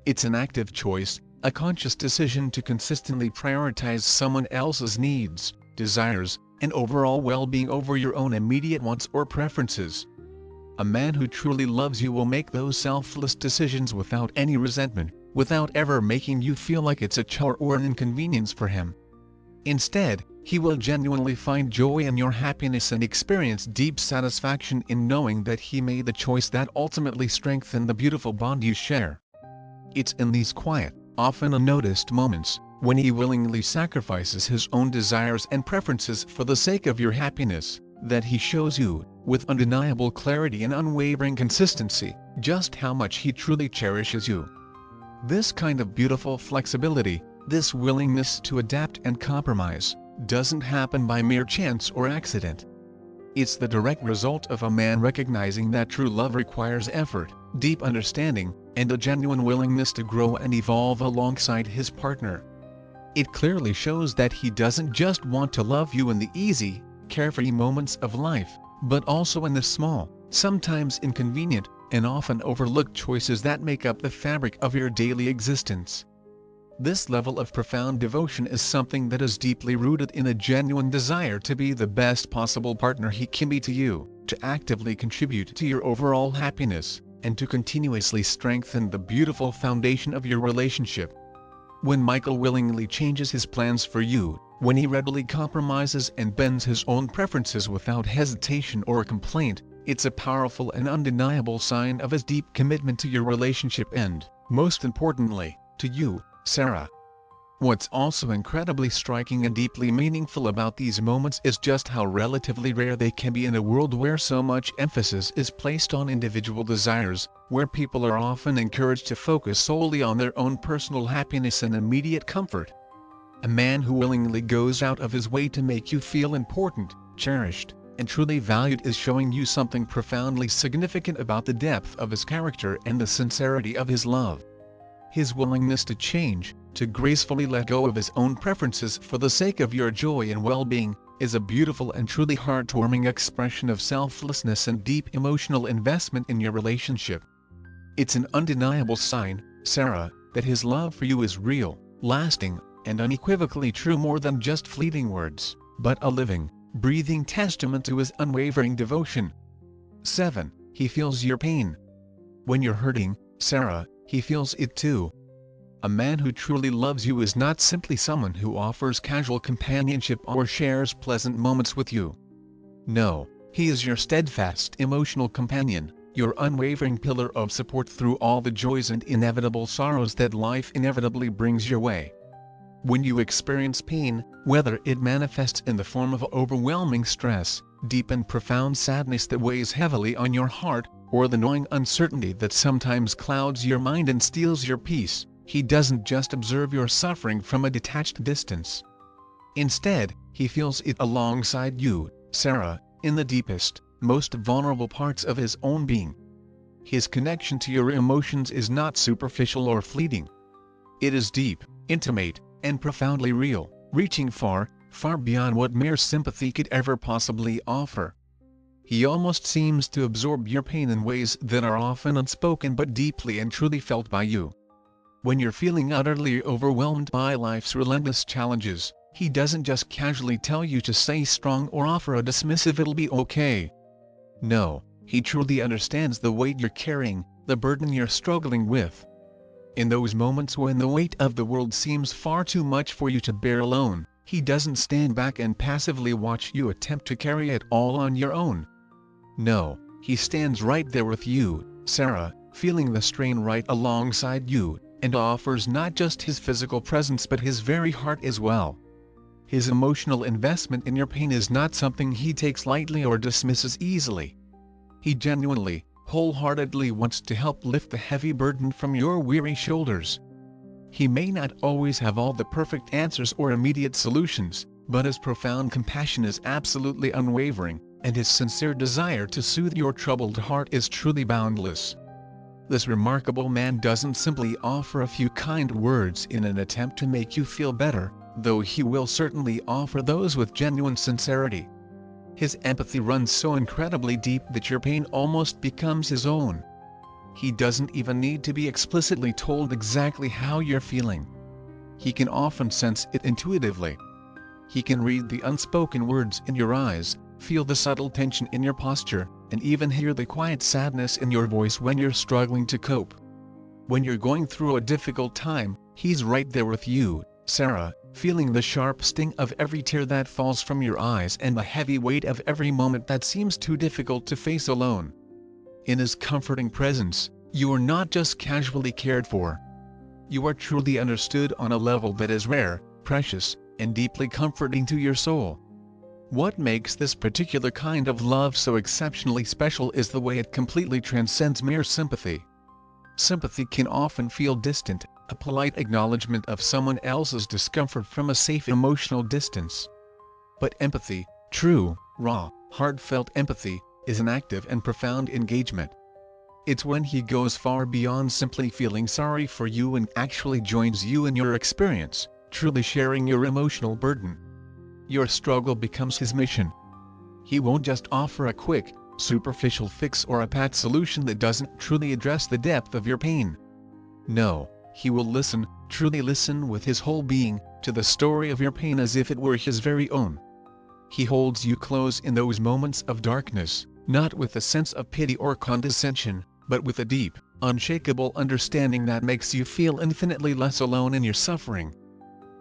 It's an active choice, a conscious decision to consistently prioritize someone else's needs, desires, and overall well-being over your own immediate wants or preferences. A man who truly loves you will make those selfless decisions without any resentment, without ever making you feel like it's a chore or an inconvenience for him. Instead, he will genuinely find joy in your happiness and experience deep satisfaction in knowing that he made the choice that ultimately strengthened the beautiful bond you share. It's in these quiet, often unnoticed moments, when he willingly sacrifices his own desires and preferences for the sake of your happiness, that he shows you, with undeniable clarity and unwavering consistency, just how much he truly cherishes you. This kind of beautiful flexibility, this willingness to adapt and compromise, doesn't happen by mere chance or accident. It's the direct result of a man recognizing that true love requires effort, deep understanding, and a genuine willingness to grow and evolve alongside his partner. It clearly shows that he doesn't just want to love you in the easy, carefree moments of life, but also in the small, sometimes inconvenient, and often overlooked choices that make up the fabric of your daily existence. This level of profound devotion is something that is deeply rooted in a genuine desire to be the best possible partner he can be to you, to actively contribute to your overall happiness, and to continuously strengthen the beautiful foundation of your relationship. When Michael willingly changes his plans for you, when he readily compromises and bends his own preferences without hesitation or complaint, it's a powerful and undeniable sign of his deep commitment to your relationship and, most importantly, to you, Sarah. What's also incredibly striking and deeply meaningful about these moments is just how relatively rare they can be in a world where so much emphasis is placed on individual desires, where people are often encouraged to focus solely on their own personal happiness and immediate comfort. A man who willingly goes out of his way to make you feel important, cherished, and truly valued is showing you something profoundly significant about the depth of his character and the sincerity of his love. His willingness to change, to gracefully let go of his own preferences for the sake of your joy and well-being, is a beautiful and truly heartwarming expression of selflessness and deep emotional investment in your relationship. It's an undeniable sign, Sarah, that his love for you is real, lasting, and unequivocally true, more than just fleeting words, but a living, breathing testament to his unwavering devotion. 7. He feels your pain. When you're hurting, Sarah, he feels it too. A man who truly loves you is not simply someone who offers casual companionship or shares pleasant moments with you. No, he is your steadfast emotional companion, your unwavering pillar of support through all the joys and inevitable sorrows that life inevitably brings your way. When you experience pain, whether it manifests in the form of overwhelming stress, deep and profound sadness that weighs heavily on your heart, or the gnawing uncertainty that sometimes clouds your mind and steals your peace, he doesn't just observe your suffering from a detached distance. Instead, he feels it alongside you, Sarah, in the deepest, most vulnerable parts of his own being. His connection to your emotions is not superficial or fleeting. It is deep, intimate, and profoundly real, reaching far, far beyond what mere sympathy could ever possibly offer. He almost seems to absorb your pain in ways that are often unspoken but deeply and truly felt by you. When you're feeling utterly overwhelmed by life's relentless challenges, he doesn't just casually tell you to stay strong or offer a dismissive "it'll be okay." No, he truly understands the weight you're carrying, the burden you're struggling with. In those moments when the weight of the world seems far too much for you to bear alone, he doesn't stand back and passively watch you attempt to carry it all on your own. No, he stands right there with you, Sarah, feeling the strain right alongside you, and offers not just his physical presence but his very heart as well. His emotional investment in your pain is not something he takes lightly or dismisses easily. He genuinely, wholeheartedly wants to help lift the heavy burden from your weary shoulders. He may not always have all the perfect answers or immediate solutions, but his profound compassion is absolutely unwavering, and his sincere desire to soothe your troubled heart is truly boundless. This remarkable man doesn't simply offer a few kind words in an attempt to make you feel better, though he will certainly offer those with genuine sincerity. His empathy runs so incredibly deep that your pain almost becomes his own. He doesn't even need to be explicitly told exactly how you're feeling. He can often sense it intuitively. He can read the unspoken words in your eyes, feel the subtle tension in your posture, and even hear the quiet sadness in your voice when you're struggling to cope. When you're going through a difficult time, he's right there with you, Sarah, feeling the sharp sting of every tear that falls from your eyes and the heavy weight of every moment that seems too difficult to face alone. In his comforting presence, you are not just casually cared for. You are truly understood on a level that is rare, precious, and deeply comforting to your soul. What makes this particular kind of love so exceptionally special is the way it completely transcends mere sympathy. Sympathy can often feel distant, a polite acknowledgement of someone else's discomfort from a safe emotional distance. But empathy, true, raw, heartfelt empathy, is an active and profound engagement. It's when he goes far beyond simply feeling sorry for you and actually joins you in your experience, truly sharing your emotional burden. Your struggle becomes his mission. He won't just offer a quick, superficial fix or a pat solution that doesn't truly address the depth of your pain. No, he will listen, truly listen with his whole being, to the story of your pain as if it were his very own. He holds you close in those moments of darkness, not with a sense of pity or condescension, but with a deep, unshakable understanding that makes you feel infinitely less alone in your suffering.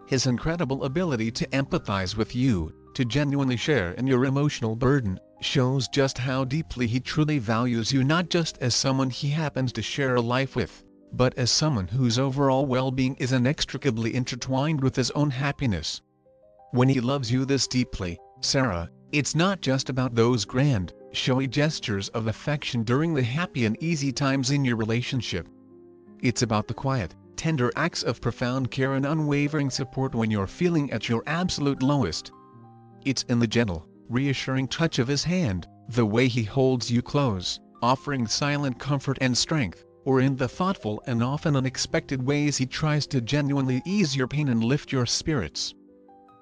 His incredible ability to empathize with you, to genuinely share in your emotional burden, shows just how deeply he truly values you, not just as someone he happens to share a life with, but as someone whose overall well-being is inextricably intertwined with his own happiness. When he loves you this deeply, Sarah, it's not just about those grand, showy gestures of affection during the happy and easy times in your relationship. It's about the quiet, tender acts of profound care and unwavering support when you're feeling at your absolute lowest. It's in the gentle, reassuring touch of his hand, the way he holds you close, offering silent comfort and strength, or in the thoughtful and often unexpected ways he tries to genuinely ease your pain and lift your spirits.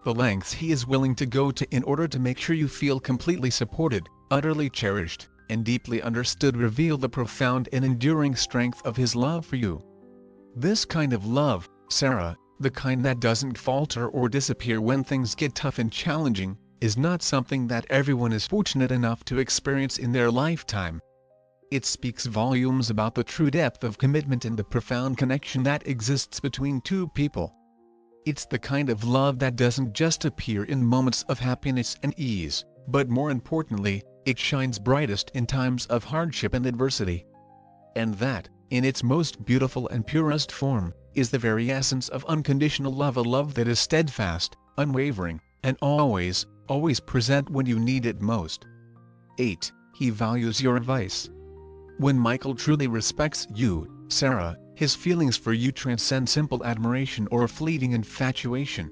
The lengths he is willing to go to in order to make sure you feel completely supported, utterly cherished, and deeply understood reveal the profound and enduring strength of his love for you. This kind of love, Sarah, the kind that doesn't falter or disappear when things get tough and challenging, is not something that everyone is fortunate enough to experience in their lifetime. It speaks volumes about the true depth of commitment and the profound connection that exists between two people. It's the kind of love that doesn't just appear in moments of happiness and ease, but more importantly, it shines brightest in times of hardship and adversity. And that, in its most beautiful and purest form, is the very essence of unconditional love, a love that is steadfast, unwavering, and always, always present when you need it most. 8. He values your advice. When Michael truly respects you, Sarah, his feelings for you transcend simple admiration or fleeting infatuation.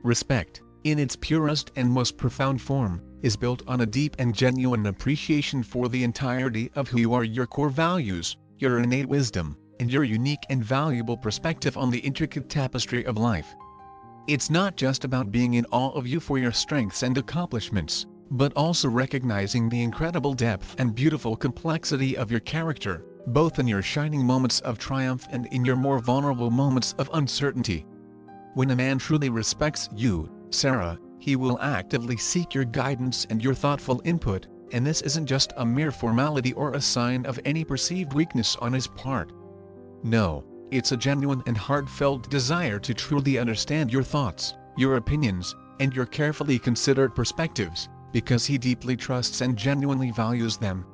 Respect, in its purest and most profound form, is built on a deep and genuine appreciation for the entirety of who you are, your core values, your innate wisdom, and your unique and valuable perspective on the intricate tapestry of life. It's not just about being in awe of you for your strengths and accomplishments, but also recognizing the incredible depth and beautiful complexity of your character, both in your shining moments of triumph and in your more vulnerable moments of uncertainty. When a man truly respects you, Sarah, he will actively seek your guidance and your thoughtful input, and this isn't just a mere formality or a sign of any perceived weakness on his part. No, it's a genuine and heartfelt desire to truly understand your thoughts, your opinions, and your carefully considered perspectives, because he deeply trusts and genuinely values them.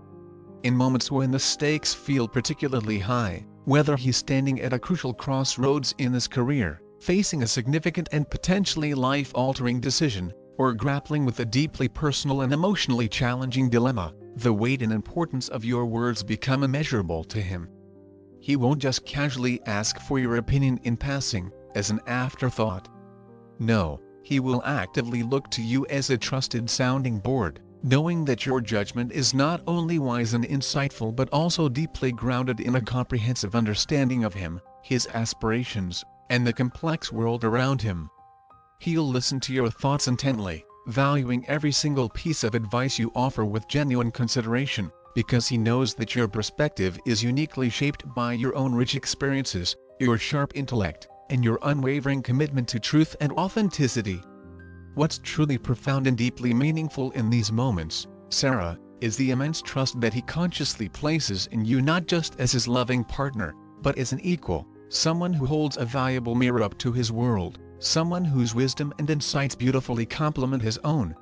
In moments when the stakes feel particularly high, whether he's standing at a crucial crossroads in his career, facing a significant and potentially life-altering decision, or grappling with a deeply personal and emotionally challenging dilemma, the weight and importance of your words become immeasurable to him. He won't just casually ask for your opinion in passing, as an afterthought. No, he will actively look to you as a trusted sounding board, knowing that your judgment is not only wise and insightful but also deeply grounded in a comprehensive understanding of him, his aspirations, and the complex world around him. He'll listen to your thoughts intently, valuing every single piece of advice you offer with genuine consideration, because he knows that your perspective is uniquely shaped by your own rich experiences, your sharp intellect, and your unwavering commitment to truth and authenticity. What's truly profound and deeply meaningful in these moments, Sarah, is the immense trust that he consciously places in you, not just as his loving partner, but as an equal, someone who holds a valuable mirror up to his world, someone whose wisdom and insights beautifully complement his own.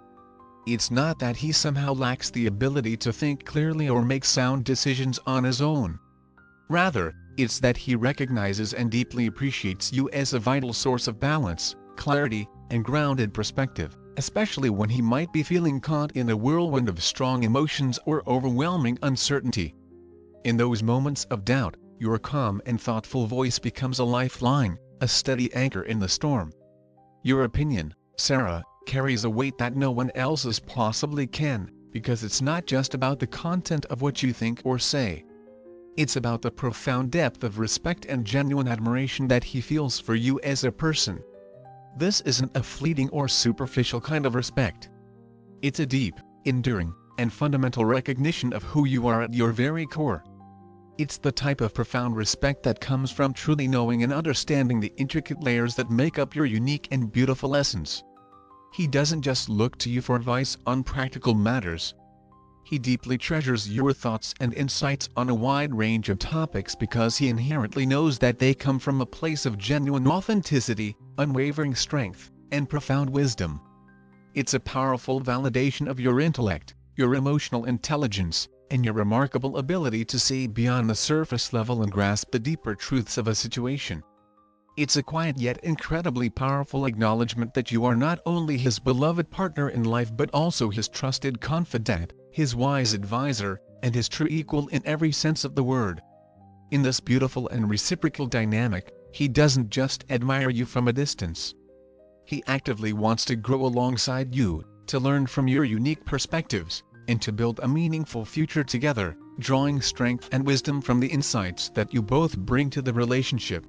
It's not that he somehow lacks the ability to think clearly or make sound decisions on his own. Rather, it's that he recognizes and deeply appreciates you as a vital source of balance, clarity, and grounded perspective, especially when he might be feeling caught in a whirlwind of strong emotions or overwhelming uncertainty. In those moments of doubt, your calm and thoughtful voice becomes a lifeline, a steady anchor in the storm. Your opinion, Sarah, carries a weight that no one else's possibly can, because it's not just about the content of what you think or say. It's about the profound depth of respect and genuine admiration that he feels for you as a person. This isn't a fleeting or superficial kind of respect. It's a deep, enduring, and fundamental recognition of who you are at your very core. It's the type of profound respect that comes from truly knowing and understanding the intricate layers that make up your unique and beautiful essence. He doesn't just look to you for advice on practical matters. He deeply treasures your thoughts and insights on a wide range of topics because he inherently knows that they come from a place of genuine authenticity, unwavering strength, and profound wisdom. It's a powerful validation of your intellect, your emotional intelligence, and your remarkable ability to see beyond the surface level and grasp the deeper truths of a situation. It's a quiet yet incredibly powerful acknowledgement that you are not only his beloved partner in life but also his trusted confidant, his wise advisor, and his true equal in every sense of the word. In this beautiful and reciprocal dynamic, he doesn't just admire you from a distance. He actively wants to grow alongside you, to learn from your unique perspectives, and to build a meaningful future together, drawing strength and wisdom from the insights that you both bring to the relationship.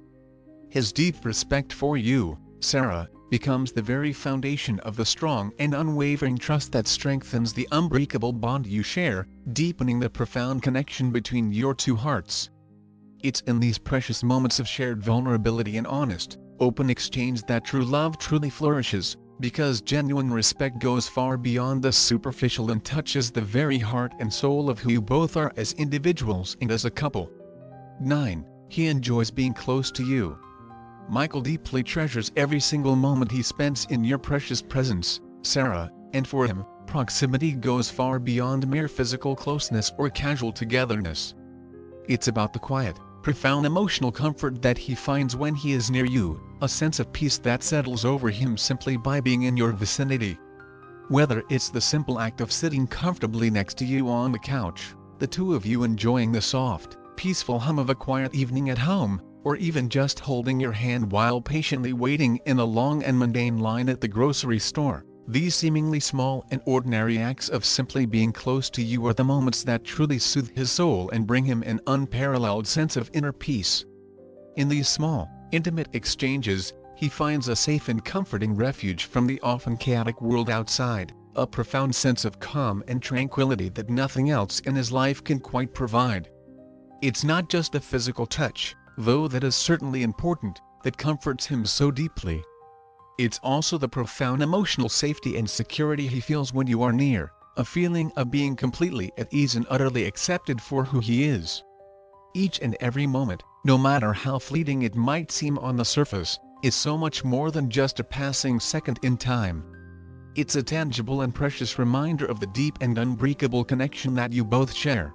His deep respect for you, Sarah, becomes the very foundation of the strong and unwavering trust that strengthens the unbreakable bond you share, deepening the profound connection between your two hearts. It's in these precious moments of shared vulnerability and honest, open exchange that true love truly flourishes, because genuine respect goes far beyond the superficial and touches the very heart and soul of who you both are as individuals and as a couple. 9. He enjoys being close to you. Michael deeply treasures every single moment he spends in your precious presence, Sarah, and for him, proximity goes far beyond mere physical closeness or casual togetherness. It's about the quiet, profound emotional comfort that he finds when he is near you, a sense of peace that settles over him simply by being in your vicinity. Whether it's the simple act of sitting comfortably next to you on the couch, the two of you enjoying the soft, peaceful hum of a quiet evening at home, or even just holding your hand while patiently waiting in a long and mundane line at the grocery store, these seemingly small and ordinary acts of simply being close to you are the moments that truly soothe his soul and bring him an unparalleled sense of inner peace. In these small, intimate exchanges, he finds a safe and comforting refuge from the often chaotic world outside, a profound sense of calm and tranquility that nothing else in his life can quite provide. It's not just the physical touch, though that is certainly important, that comforts him so deeply. It's also the profound emotional safety and security he feels when you are near, a feeling of being completely at ease and utterly accepted for who he is. Each and every moment, no matter how fleeting it might seem on the surface, is so much more than just a passing second in time. It's a tangible and precious reminder of the deep and unbreakable connection that you both share.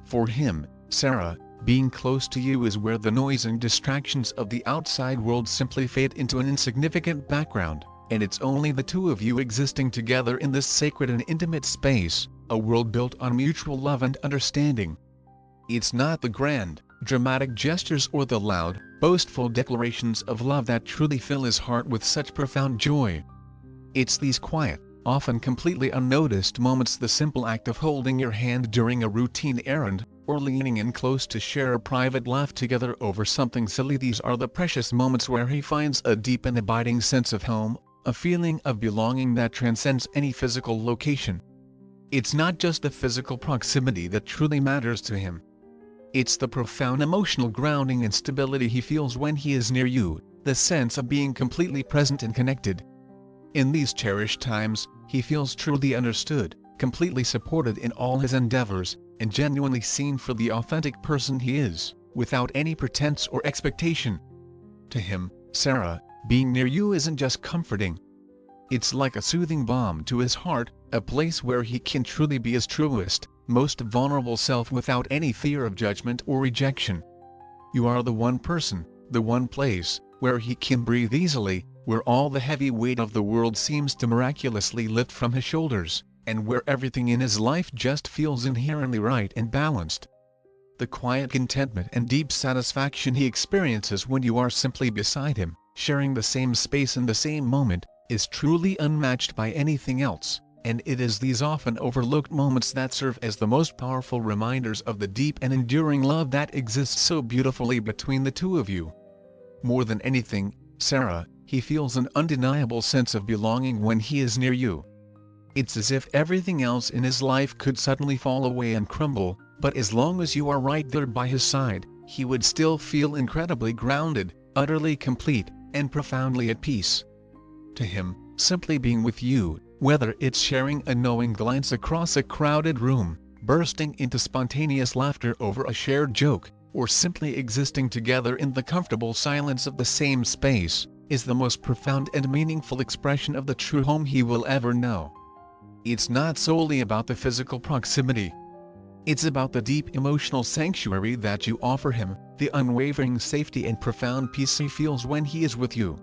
For him, Sarah, being close to you is where the noise and distractions of the outside world simply fade into an insignificant background, and it's only the two of you existing together in this sacred and intimate space, a world built on mutual love and understanding. It's not the grand, dramatic gestures or the loud, boastful declarations of love that truly fill his heart with such profound joy. It's these quiet, often completely unnoticed moments. The simple act of holding your hand during a routine errand, or leaning in close to share a private laugh together over something silly. These are the precious moments where he finds a deep and abiding sense of home, a feeling of belonging that transcends any physical location. It's not just the physical proximity that truly matters to him. It's the profound emotional grounding and stability he feels when he is near you, the sense of being completely present and connected. In these cherished times, he feels truly understood, completely supported in all his endeavors, and genuinely seen for the authentic person he is, without any pretense or expectation. To him, Sarah, being near you isn't just comforting. It's like a soothing balm to his heart, a place where he can truly be his truest, most vulnerable self without any fear of judgment or rejection. You are the one person, the one place, where he can breathe easily, where all the heavy weight of the world seems to miraculously lift from his shoulders, and where everything in his life just feels inherently right and balanced. The quiet contentment and deep satisfaction he experiences when you are simply beside him, sharing the same space in the same moment, is truly unmatched by anything else, and it is these often overlooked moments that serve as the most powerful reminders of the deep and enduring love that exists so beautifully between the two of you. More than anything, Sarah, he feels an undeniable sense of belonging when he is near you. It's as if everything else in his life could suddenly fall away and crumble, but as long as you are right there by his side, he would still feel incredibly grounded, utterly complete, and profoundly at peace. To him, simply being with you, whether it's sharing a knowing glance across a crowded room, bursting into spontaneous laughter over a shared joke, or simply existing together in the comfortable silence of the same space, is the most profound and meaningful expression of the true home he will ever know. It's not solely about the physical proximity. It's about the deep emotional sanctuary that you offer him, the unwavering safety and profound peace he feels when he is with you.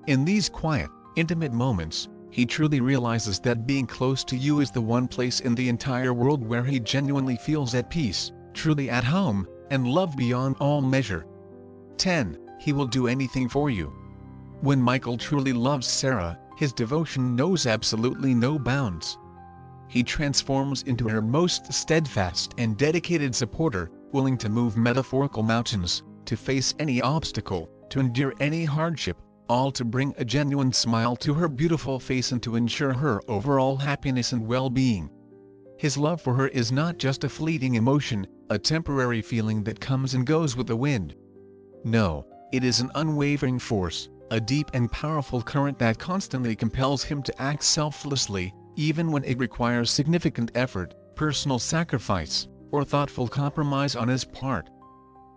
In these quiet, intimate moments, he truly realizes that being close to you is the one place in the entire world where he genuinely feels at peace, truly at home, and loved beyond all measure. 10. He will do anything for you. When Michael truly loves Sarah, his devotion knows absolutely no bounds. He transforms into her most steadfast and dedicated supporter, willing to move metaphorical mountains, to face any obstacle, to endure any hardship, all to bring a genuine smile to her beautiful face and to ensure her overall happiness and well-being. His love for her is not just a fleeting emotion, a temporary feeling that comes and goes with the wind. No, it is an unwavering force, a deep and powerful current that constantly compels him to act selflessly, even when it requires significant effort, personal sacrifice, or thoughtful compromise on his part.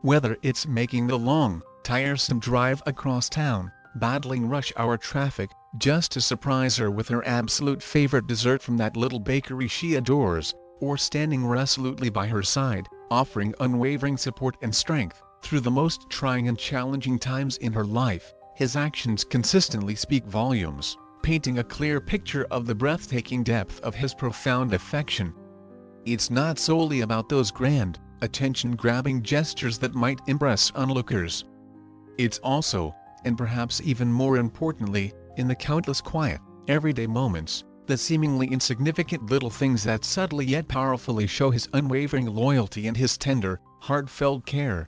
Whether it's making the long, tiresome drive across town, battling rush hour traffic, just to surprise her with her absolute favorite dessert from that little bakery she adores, or standing resolutely by her side, offering unwavering support and strength, through the most trying and challenging times in her life, his actions consistently speak volumes, painting a clear picture of the breathtaking depth of his profound affection. It's not solely about those grand, attention-grabbing gestures that might impress onlookers. It's also, and perhaps even more importantly, in the countless quiet, everyday moments, the seemingly insignificant little things that subtly yet powerfully show his unwavering loyalty and his tender, heartfelt care.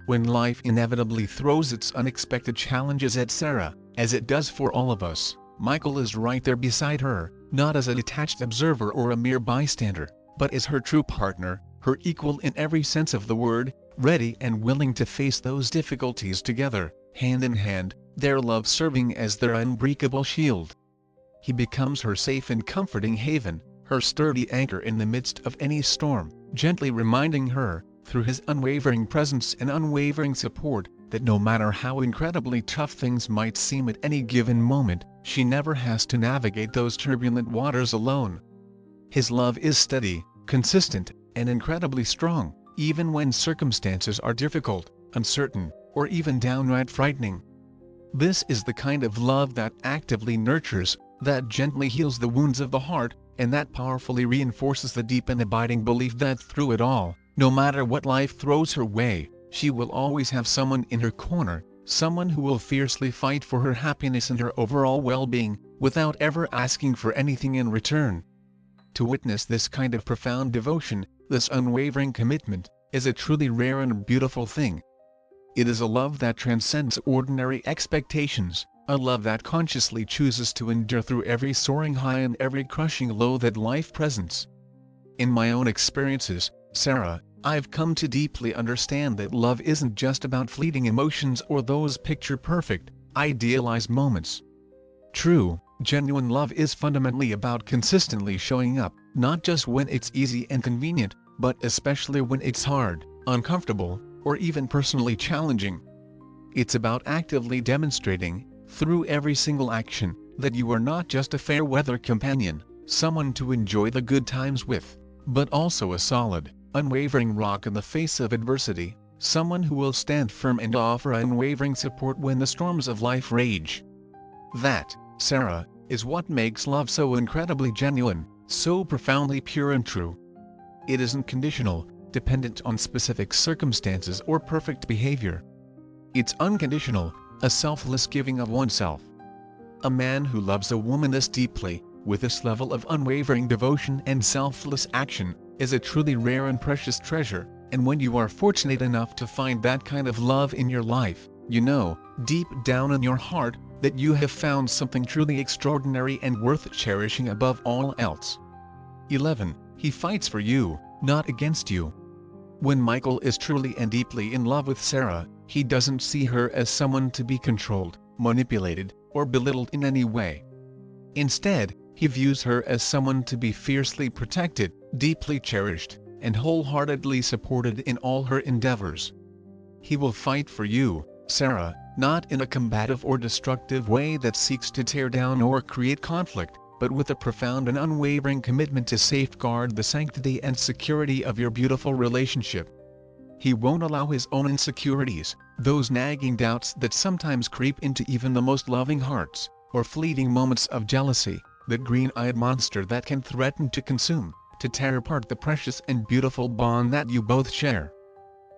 When life inevitably throws its unexpected challenges at Sarah, as it does for all of us, Michael is right there beside her, not as a detached observer or a mere bystander, but as her true partner, her equal in every sense of the word, ready and willing to face those difficulties together, hand in hand, their love serving as their unbreakable shield. He becomes her safe and comforting haven, her sturdy anchor in the midst of any storm, gently reminding her, through his unwavering presence and unwavering support, that no matter how incredibly tough things might seem at any given moment, she never has to navigate those turbulent waters alone. His love is steady, consistent, and incredibly strong, even when circumstances are difficult, uncertain, or even downright frightening. This is the kind of love that actively nurtures, that gently heals the wounds of the heart, and that powerfully reinforces the deep and abiding belief that through it all, no matter what life throws her way, she will always have someone in her corner, someone who will fiercely fight for her happiness and her overall well-being, without ever asking for anything in return. To witness this kind of profound devotion, this unwavering commitment, is a truly rare and beautiful thing. It is a love that transcends ordinary expectations, a love that consciously chooses to endure through every soaring high and every crushing low that life presents. In my own experiences, Sarah, I've come to deeply understand that love isn't just about fleeting emotions or those picture-perfect, idealized moments. True, genuine love is fundamentally about consistently showing up, not just when it's easy and convenient, but especially when it's hard, uncomfortable, or even personally challenging. It's about actively demonstrating, through every single action, that you are not just a fair-weather companion, someone to enjoy the good times with, but also a solid, unwavering rock in the face of adversity, someone who will stand firm and offer unwavering support when the storms of life rage. That, Sarah, is what makes love so incredibly genuine, so profoundly pure and true. It isn't conditional, dependent on specific circumstances or perfect behavior. It's unconditional, a selfless giving of oneself. A man who loves a woman this deeply, with this level of unwavering devotion and selfless action, is a truly rare and precious treasure, and when you are fortunate enough to find that kind of love in your life, you know, deep down in your heart, that you have found something truly extraordinary and worth cherishing above all else. 11. He fights for you, not against you. When Michael is truly and deeply in love with Sarah, he doesn't see her as someone to be controlled, manipulated, or belittled in any way. Instead, he views her as someone to be fiercely protected, deeply cherished, and wholeheartedly supported in all her endeavors. He will fight for you, Sarah, not in a combative or destructive way that seeks to tear down or create conflict, but with a profound and unwavering commitment to safeguard the sanctity and security of your beautiful relationship. He won't allow his own insecurities, those nagging doubts that sometimes creep into even the most loving hearts, or fleeting moments of jealousy, that green-eyed monster that can threaten to consume, to tear apart the precious and beautiful bond that you both share.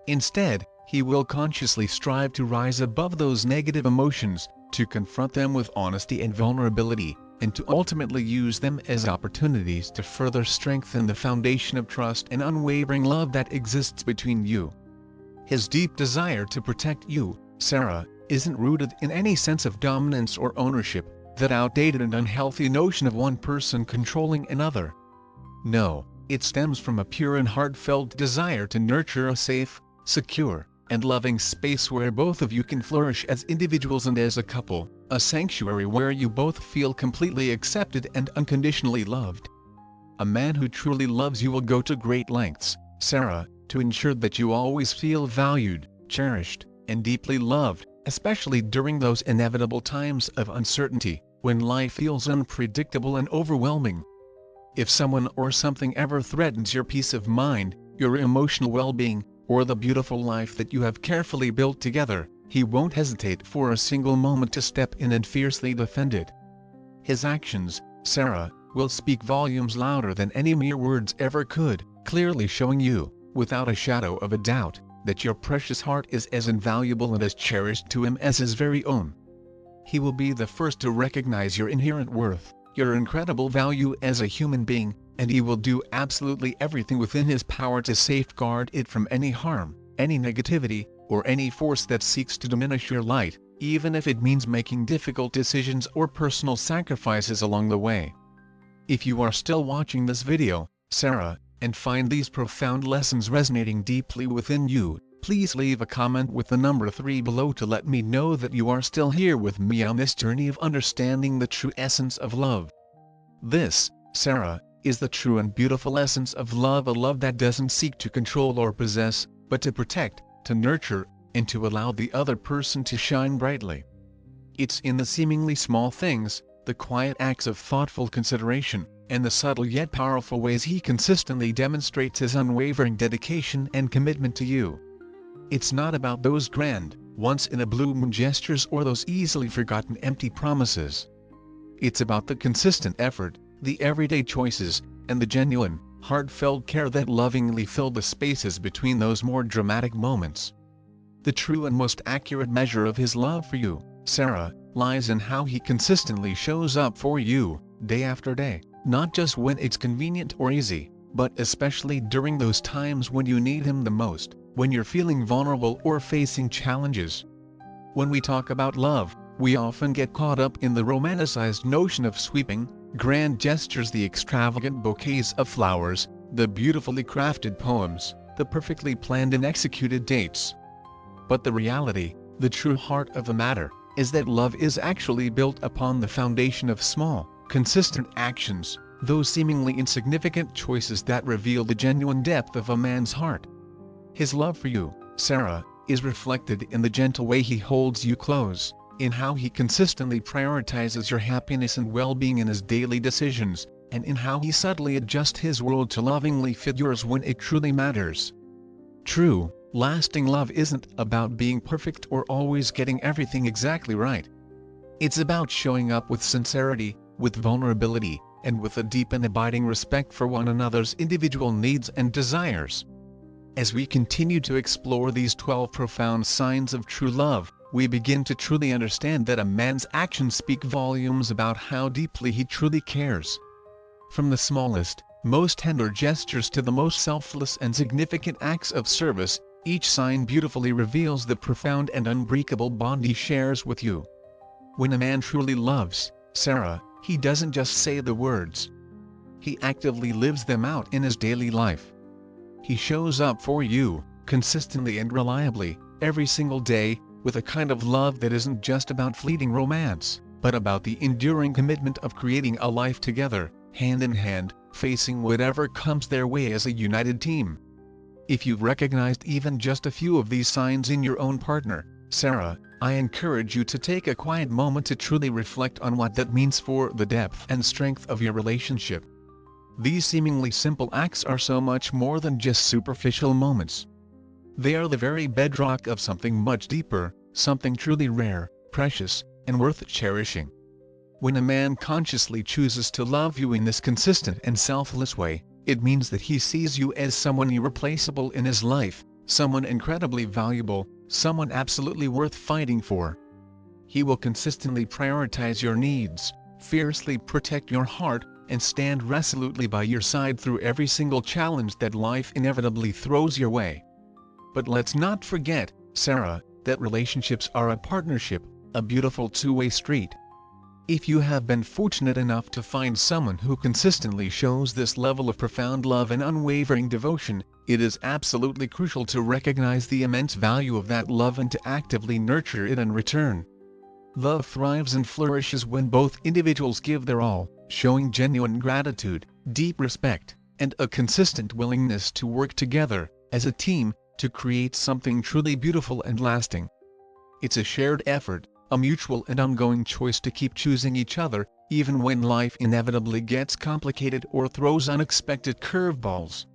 Instead, he will consciously strive to rise above those negative emotions, to confront them with honesty and vulnerability, and to ultimately use them as opportunities to further strengthen the foundation of trust and unwavering love that exists between you. His deep desire to protect you, Sarah, isn't rooted in any sense of dominance or ownership, that outdated and unhealthy notion of one person controlling another. No, it stems from a pure and heartfelt desire to nurture a safe, secure, and loving space where both of you can flourish as individuals and as a couple, a sanctuary where you both feel completely accepted and unconditionally loved. A man who truly loves you will go to great lengths, Sarah, to ensure that you always feel valued, cherished, and deeply loved, especially during those inevitable times of uncertainty, when life feels unpredictable and overwhelming. If someone or something ever threatens your peace of mind, your emotional well-being, or the beautiful life that you have carefully built together, he won't hesitate for a single moment to step in and fiercely defend it. His actions, Sarah, will speak volumes louder than any mere words ever could, clearly showing you, without a shadow of a doubt, that your precious heart is as invaluable and as cherished to him as his very own. He will be the first to recognize your inherent worth, your incredible value as a human being, and he will do absolutely everything within his power to safeguard it from any harm, any negativity, or any force that seeks to diminish your light, even if it means making difficult decisions or personal sacrifices along the way. If you are still watching this video, Sarah, and find these profound lessons resonating deeply within you, please leave a comment with the number 3 below to let me know that you are still here with me on this journey of understanding the true essence of love. This, Sarah, is the true and beautiful essence of love, a love that doesn't seek to control or possess, but to protect, to nurture, and to allow the other person to shine brightly. It's in the seemingly small things, the quiet acts of thoughtful consideration, and the subtle yet powerful ways he consistently demonstrates his unwavering dedication and commitment to you. It's not about those grand, once-in-a-blue-moon gestures or those easily forgotten empty promises. It's about the consistent effort, the everyday choices, and the genuine, heartfelt care that lovingly fill the spaces between those more dramatic moments. The true and most accurate measure of his love for you, Sarah, lies in how he consistently shows up for you, day after day, not just when it's convenient or easy, but especially during those times when you need him the most, when you're feeling vulnerable or facing challenges. When we talk about love, we often get caught up in the romanticized notion of sweeping, grand gestures, the extravagant bouquets of flowers, the beautifully crafted poems, the perfectly planned and executed dates. But the reality, the true heart of the matter, is that love is actually built upon the foundation of small, consistent actions, those seemingly insignificant choices that reveal the genuine depth of a man's heart. His love for you, Sarah, is reflected in the gentle way he holds you close, in how he consistently prioritizes your happiness and well-being in his daily decisions, and in how he subtly adjusts his world to lovingly fit yours when it truly matters. True, lasting love isn't about being perfect or always getting everything exactly right. It's about showing up with sincerity, with vulnerability, and with a deep and abiding respect for one another's individual needs and desires. As we continue to explore these 12 profound signs of true love, we begin to truly understand that a man's actions speak volumes about how deeply he truly cares. From the smallest, most tender gestures to the most selfless and significant acts of service, each sign beautifully reveals the profound and unbreakable bond he shares with you. When a man truly loves, Sarah, he doesn't just say the words. He actively lives them out in his daily life. He shows up for you, consistently and reliably, every single day, with a kind of love that isn't just about fleeting romance, but about the enduring commitment of creating a life together, hand in hand, facing whatever comes their way as a united team. If you've recognized even just a few of these signs in your own partner, Sarah, I encourage you to take a quiet moment to truly reflect on what that means for the depth and strength of your relationship. These seemingly simple acts are so much more than just superficial moments. They are the very bedrock of something much deeper, something truly rare, precious, and worth cherishing. When a man consciously chooses to love you in this consistent and selfless way, it means that he sees you as someone irreplaceable in his life, someone incredibly valuable, someone absolutely worth fighting for. He will consistently prioritize your needs, fiercely protect your heart, and stand resolutely by your side through every single challenge that life inevitably throws your way. But let's not forget, Sarah, that relationships are a partnership, a beautiful two-way street. If you have been fortunate enough to find someone who consistently shows this level of profound love and unwavering devotion, it is absolutely crucial to recognize the immense value of that love and to actively nurture it in return. Love thrives and flourishes when both individuals give their all, showing genuine gratitude, deep respect, and a consistent willingness to work together, as a team, to create something truly beautiful and lasting. It's a shared effort, a mutual and ongoing choice to keep choosing each other, even when life inevitably gets complicated or throws unexpected curveballs.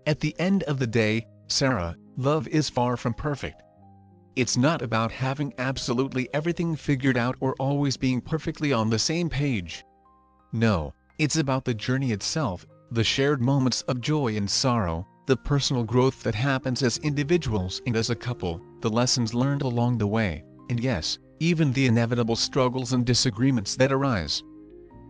At the end of the day, Sarah, love is far from perfect. It's not about having absolutely everything figured out or always being perfectly on the same page. No, it's about the journey itself, the shared moments of joy and sorrow, the personal growth that happens as individuals and as a couple, the lessons learned along the way, and yes, even the inevitable struggles and disagreements that arise.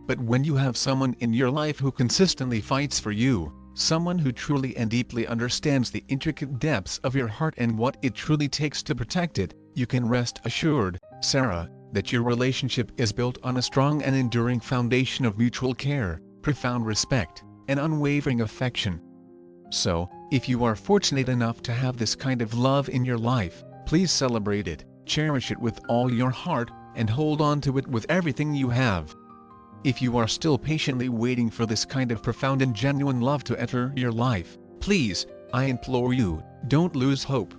But when you have someone in your life who consistently fights for you, someone who truly and deeply understands the intricate depths of your heart and what it truly takes to protect it, you can rest assured, Sarah, that your relationship is built on a strong and enduring foundation of mutual care, profound respect, and unwavering affection. So, if you are fortunate enough to have this kind of love in your life, please celebrate it, cherish it with all your heart, and hold on to it with everything you have. If you are still patiently waiting for this kind of profound and genuine love to enter your life, please, I implore you, don't lose hope.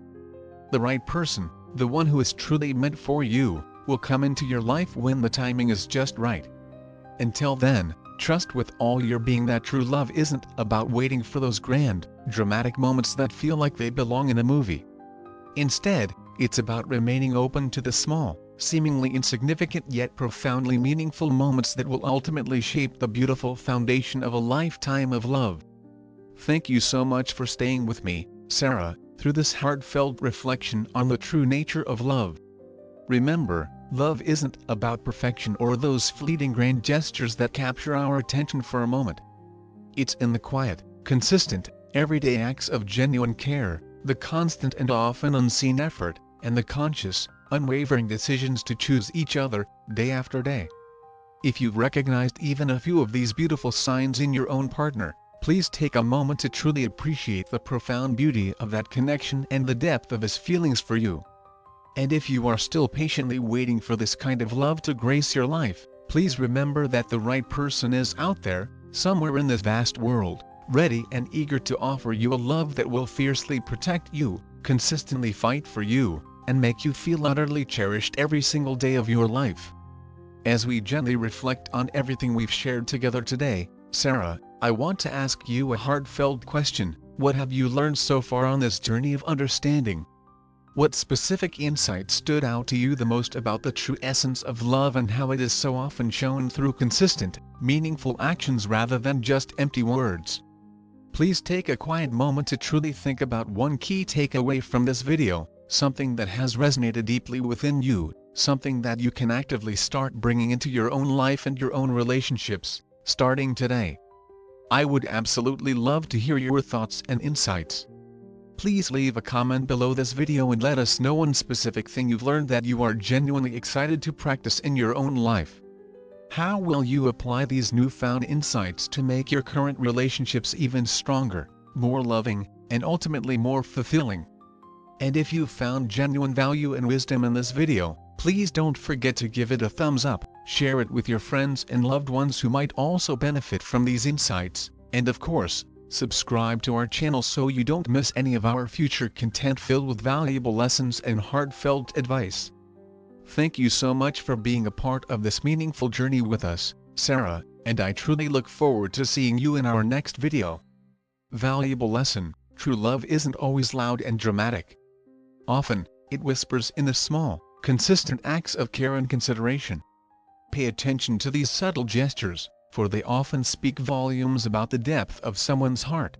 The right person, the one who is truly meant for you, will come into your life when the timing is just right. Until then, trust with all your being that true love isn't about waiting for those grand, dramatic moments that feel like they belong in a movie. Instead, it's about remaining open to the small, seemingly insignificant yet profoundly meaningful moments that will ultimately shape the beautiful foundation of a lifetime of love. Thank you so much for staying with me, Sarah, through this heartfelt reflection on the true nature of love. Remember, love isn't about perfection or those fleeting grand gestures that capture our attention for a moment. It's in the quiet, consistent, everyday acts of genuine care, the constant and often unseen effort, and the conscious, unwavering decisions to choose each other, day after day. If you've recognized even a few of these beautiful signs in your own partner, please take a moment to truly appreciate the profound beauty of that connection and the depth of his feelings for you. And if you are still patiently waiting for this kind of love to grace your life, please remember that the right person is out there, somewhere in this vast world, ready and eager to offer you a love that will fiercely protect you, consistently fight for you, and make you feel utterly cherished every single day of your life. As we gently reflect on everything we've shared together today, Sarah, I want to ask you a heartfelt question. What have you learned so far on this journey of understanding? What specific insight stood out to you the most about the true essence of love and how it is so often shown through consistent, meaningful actions rather than just empty words? Please take a quiet moment to truly think about one key takeaway from this video, something that has resonated deeply within you, something that you can actively start bringing into your own life and your own relationships, starting today. I would absolutely love to hear your thoughts and insights. Please leave a comment below this video and let us know one specific thing you've learned that you are genuinely excited to practice in your own life. How will you apply these newfound insights to make your current relationships even stronger, more loving, and ultimately more fulfilling? And if you found genuine value and wisdom in this video, please don't forget to give it a thumbs up, share it with your friends and loved ones who might also benefit from these insights, and of course, subscribe to our channel so you don't miss any of our future content filled with valuable lessons and heartfelt advice. Thank you so much for being a part of this meaningful journey with us, Sarah, and I truly look forward to seeing you in our next video. Valuable lesson: true love isn't always loud and dramatic. Often, it whispers in the small, consistent acts of care and consideration. Pay attention to these subtle gestures, for they often speak volumes about the depth of someone's heart.